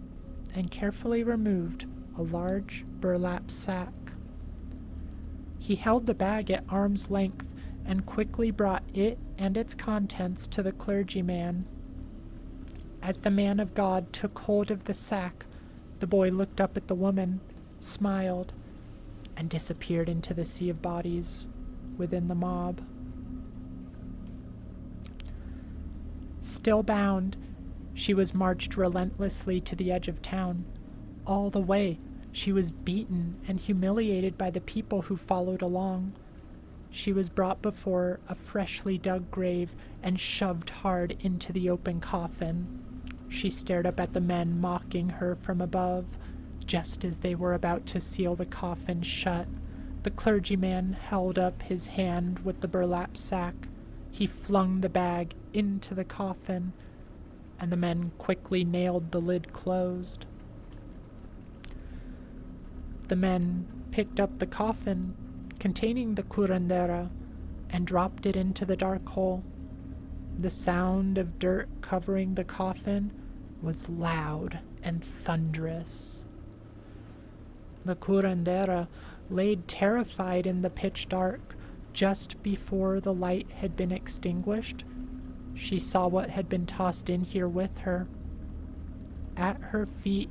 and carefully removed a large burlap sack. He held the bag at arm's length and quickly brought it and its contents to the clergyman. As the man of God took hold of the sack, the boy looked up at the woman, smiled, and disappeared into the sea of bodies within the mob. Still bound, she was marched relentlessly to the edge of town. All the way, she was beaten and humiliated by the people who followed along. She was brought before a freshly dug grave and shoved hard into the open coffin. She stared up at the men mocking her from above. Just as they were about to seal the coffin shut, the clergyman held up his hand with the burlap sack. He flung the bag into the coffin, and the men quickly nailed the lid closed. The men picked up the coffin containing the curandera and dropped it into the dark hole. The sound of dirt covering the coffin was loud and thunderous. The curandera laid terrified in the pitch dark. Just before the light had been extinguished, she saw what had been tossed in here with her. At her feet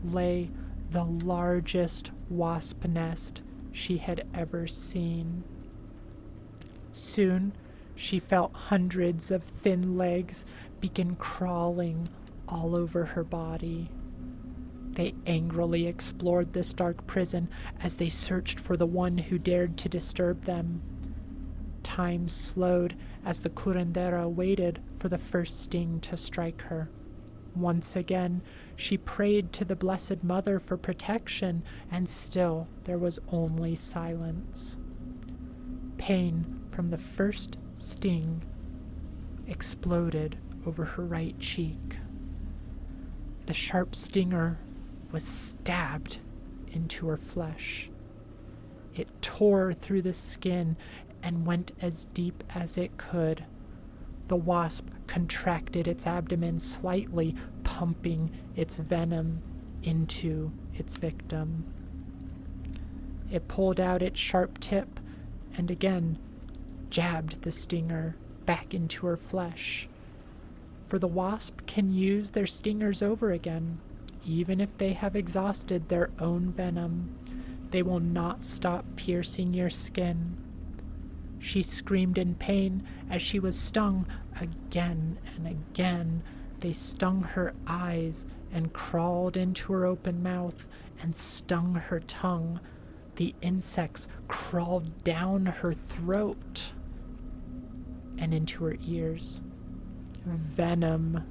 lay the largest wasp nest she had ever seen. Soon she felt hundreds of thin legs begin crawling all over her body. They angrily explored this dark prison as they searched for the one who dared to disturb them. Time slowed as the curandera waited for the first sting to strike her. Once again, she prayed to the Blessed Mother for protection, and still there was only silence. Pain from the first sting exploded over her right cheek. The sharp stinger was stabbed into her flesh. It tore through the skin and went as deep as it could. The wasp contracted its abdomen slightly, pumping its venom into its victim. It pulled out its sharp tip and again jabbed the stinger back into her flesh. For the wasp can use their stingers over again, even if they have exhausted their own venom. They will not stop piercing your skin. She screamed in pain as she was stung again and again. They stung her eyes and crawled into her open mouth and stung her tongue. The insects crawled down her throat and into her ears. Venom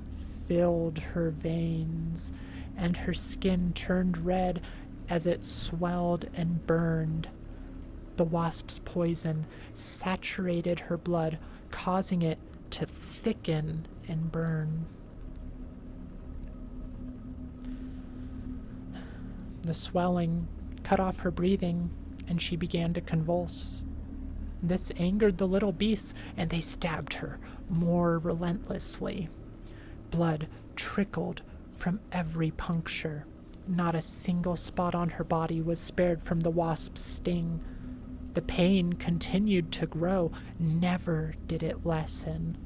filled her veins, and her skin turned red as it swelled and burned. The wasp's poison saturated her blood, causing it to thicken and burn. The swelling cut off her breathing, and she began to convulse. This angered the little beasts, and they stabbed her more relentlessly. Blood trickled from every puncture. Not a single spot on her body was spared from the wasp's sting. The pain continued to grow. Never did it lessen.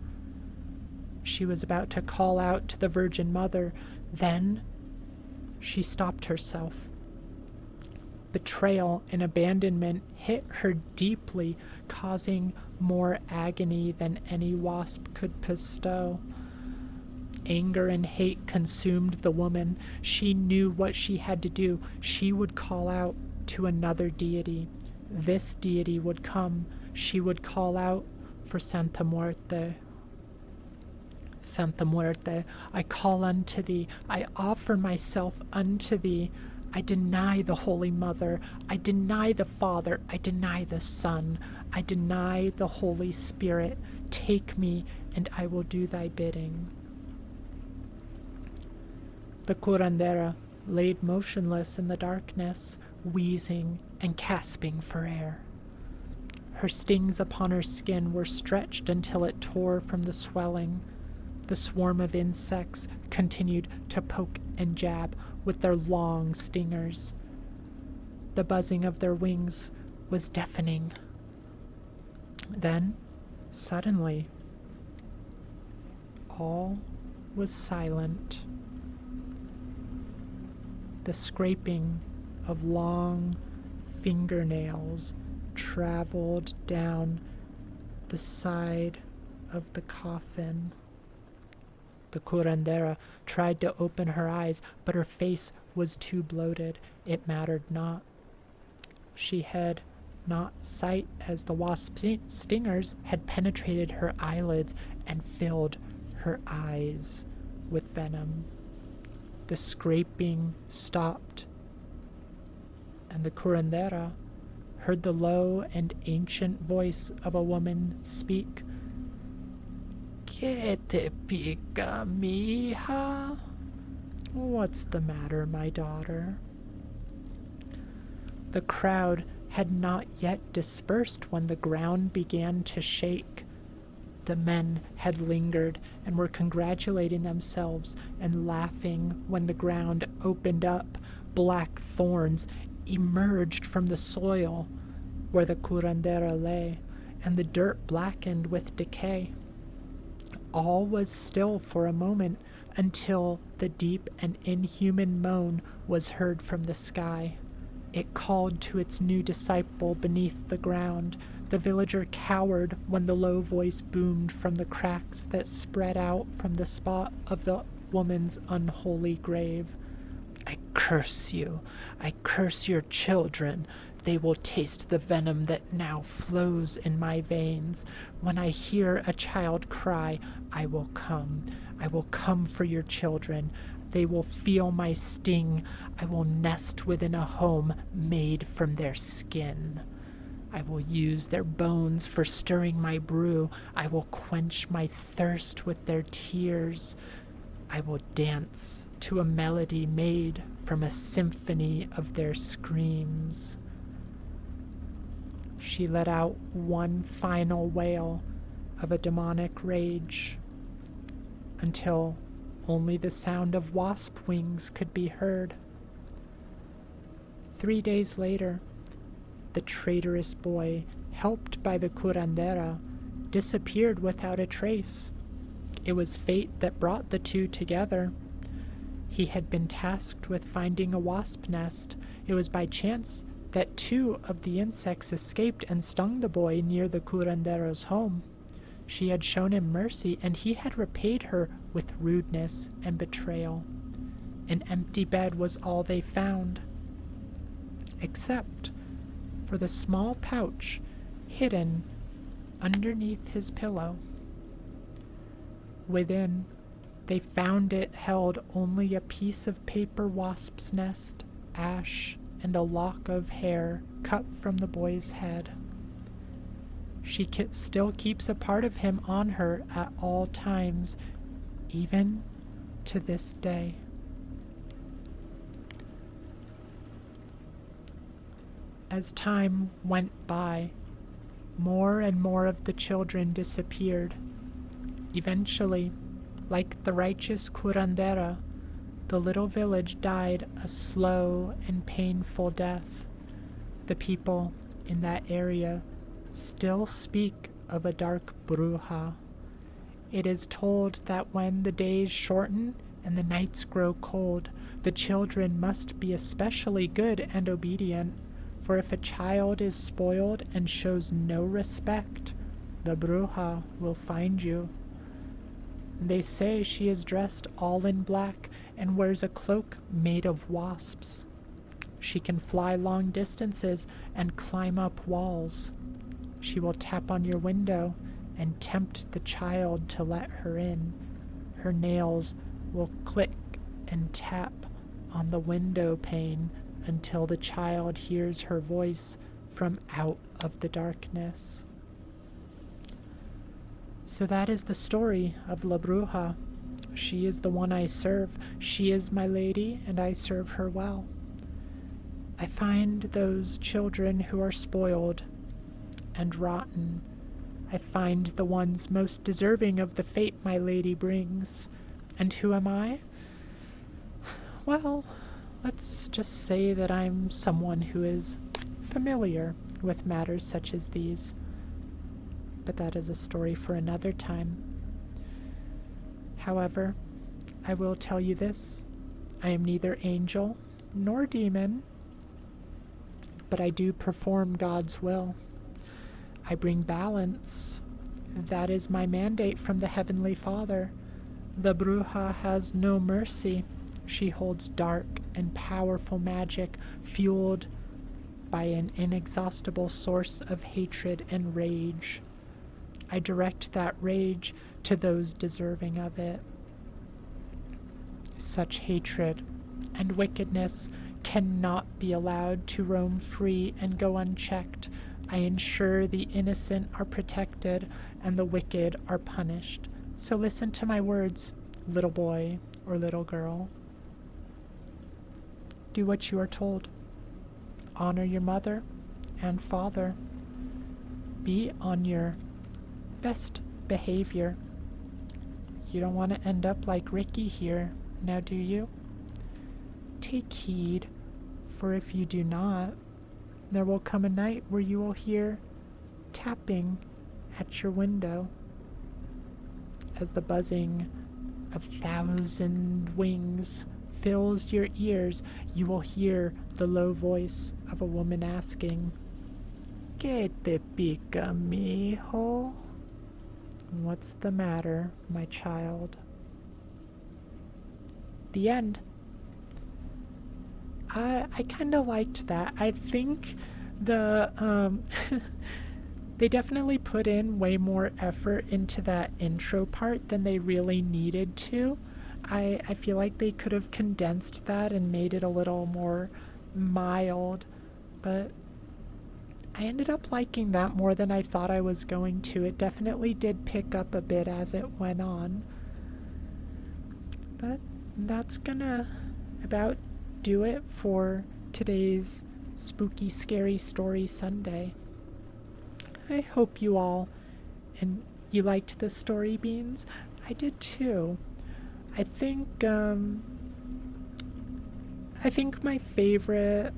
She was about to call out to the Virgin Mother. Then she stopped herself. Betrayal and abandonment hit her deeply, causing more agony than any wasp could bestow. Anger and hate consumed the woman. She knew what she had to do. She would call out to another deity. This deity would come. She would call out for Santa Muerte. Santa Muerte, I call unto thee. I offer myself unto thee. I deny the Holy Mother. I deny the Father. I deny the Son. I deny the Holy Spirit. Take me, and I will do thy bidding. The curandera laid motionless in the darkness, wheezing and gasping for air. Her stings upon her skin were stretched until it tore from the swelling. The swarm of insects continued to poke and jab with their long stingers. The buzzing of their wings was deafening. Then, suddenly, all was silent. The scraping of long fingernails traveled down the side of the coffin. The curandera tried to open her eyes, but her face was too bloated. It mattered not. She had not sight, as the wasp stingers had penetrated her eyelids and filled her eyes with venom. The scraping stopped, and the curandera heard the low and ancient voice of a woman speak. ¿Qué te pica, mi hija? What's the matter, my daughter? The crowd had not yet dispersed when the ground began to shake. The men had lingered and were congratulating themselves and laughing when the ground opened up. Black thorns emerged from the soil where the curandera lay, and the dirt blackened with decay. All was still for a moment until the deep and inhuman moan was heard from the sky. It called to its new disciple beneath the ground. The villager cowered when the low voice boomed from the cracks that spread out from the spot of the woman's unholy grave. I curse you. I curse your children. They will taste the venom that now flows in my veins. When I hear a child cry, I will come. I will come for your children. They will feel my sting. I will nest within a home made from their skin. I will use their bones for stirring my brew. I will quench my thirst with their tears. I will dance to a melody made from a symphony of their screams. She let out one final wail of a demonic rage until only the sound of wasp wings could be heard. 3 days later, the traitorous boy, helped by the curandera, disappeared without a trace. It was fate that brought the two together. He had been tasked with finding a wasp nest. It was by chance that 2 of the insects escaped and stung the boy near the curandera's home. She had shown him mercy, and he had repaid her with rudeness and betrayal. An empty bed was all they found, except for the small pouch hidden underneath his pillow. Within, they found it held only a piece of paper wasp's nest, ash, and a lock of hair cut from the boy's head. She still keeps a part of him on her at all times, even to this day. As time went by, more and more of the children disappeared. Eventually, like the righteous curandera, the little village died a slow and painful death. The people in that area still speak of a dark Bruja. It is told that when the days shorten and the nights grow cold, the children must be especially good and obedient, for if a child is spoiled and shows no respect, the Bruja will find you. They say she is dressed all in black and wears a cloak made of wasps. She can fly long distances and climb up walls. She will tap on your window and tempt the child to let her in. Her nails will click and tap on the window pane until the child hears her voice from out of the darkness. So that is the story of La Bruja. She is the one I serve. She is my lady, and I serve her well. I find those children who are spoiled and rotten. I find the ones most deserving of the fate my lady brings. And who am I? Well, let's just say that I'm someone who is familiar with matters such as these. But that is a story for another time. However, I will tell you this. I am neither angel nor demon, but I do perform God's will. I bring balance. That is my mandate from the Heavenly Father. The Bruja has no mercy. She holds dark and powerful magic fueled by an inexhaustible source of hatred and rage. I direct that rage to those deserving of it. Such hatred and wickedness cannot be allowed to roam free and go unchecked. I ensure the innocent are protected and the wicked are punished. So listen to my words, little boy or little girl. Do what you are told. Honor your mother and father. Be on your best behavior. You don't want to end up like Ricky here, now do you? Take heed, for if you do not, there will come a night where you will hear tapping at your window. As the buzzing of 1,000 wings fills your ears, you will hear the low voice of a woman asking, ¿Qué te pica, mijo? What's the matter, my child? The end. I kind of liked that. I think the they definitely put in way more effort into that intro part than they really needed to. I feel like they could have condensed that and made it a little more mild, but I ended up liking that more than I thought I was going to. It definitely did pick up a bit as it went on. But that's gonna about do it for today's spooky, scary story Sunday. I hope you all and you liked the story, Beans. I did too. I think my favorite,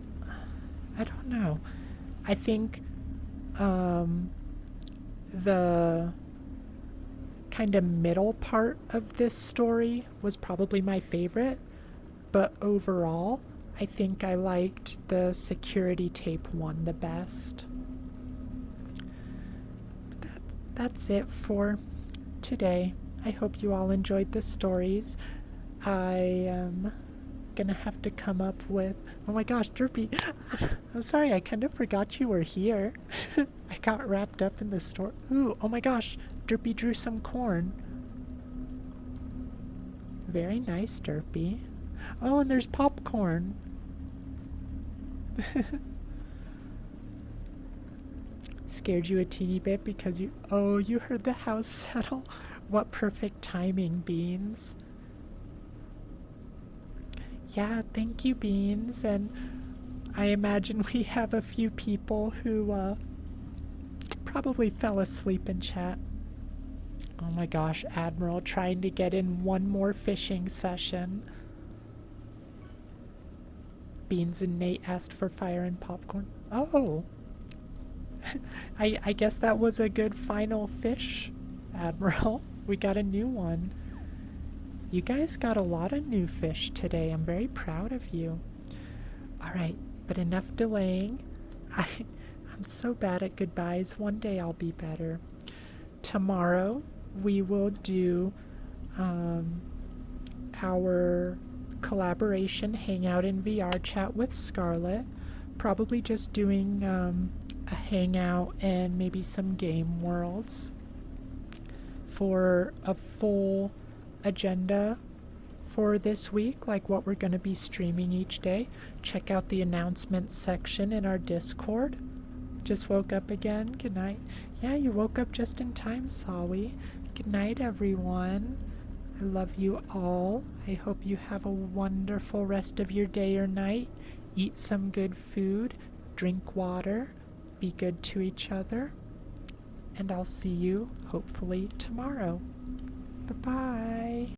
I don't know. I think the kind of middle part of this story was probably my favorite, but overall, I think I liked the security tape one the best. That's it for today. I hope you all enjoyed the stories. I am gonna have to come up with. Oh my gosh, Derpy! I'm sorry, I kind of forgot you were here. I got wrapped up in the story. Ooh, oh my gosh, Derpy drew some corn. Very nice, Derpy. Oh, and there's popcorn. Scared you a teeny bit because you heard the house settle. What perfect timing, Beans. Yeah, thank you, Beans. And I imagine we have a few people who probably fell asleep in chat. Oh my gosh, Admiral trying to get in one more fishing session. Beans and Nate asked for fire and popcorn. Oh. I guess that was a good final fish, Admiral. We got a new one. You guys got a lot of new fish today. I'm very proud of you. Alright, but enough delaying. I'm so bad at goodbyes. One day I'll be better. Tomorrow we will do our collaboration hangout in VR chat with Scarlett. Probably just doing a hangout and maybe some game worlds. For a full agenda for this week, like what we're going to be streaming each day, check out the announcements section in our Discord. Just woke up again. Good night. Yeah, you woke up just in time, Sawi. Good night, everyone. I love you all. I hope you have a wonderful rest of your day or night. Eat some good food, drink water, be good to each other, and I'll see you hopefully tomorrow. Bye-bye.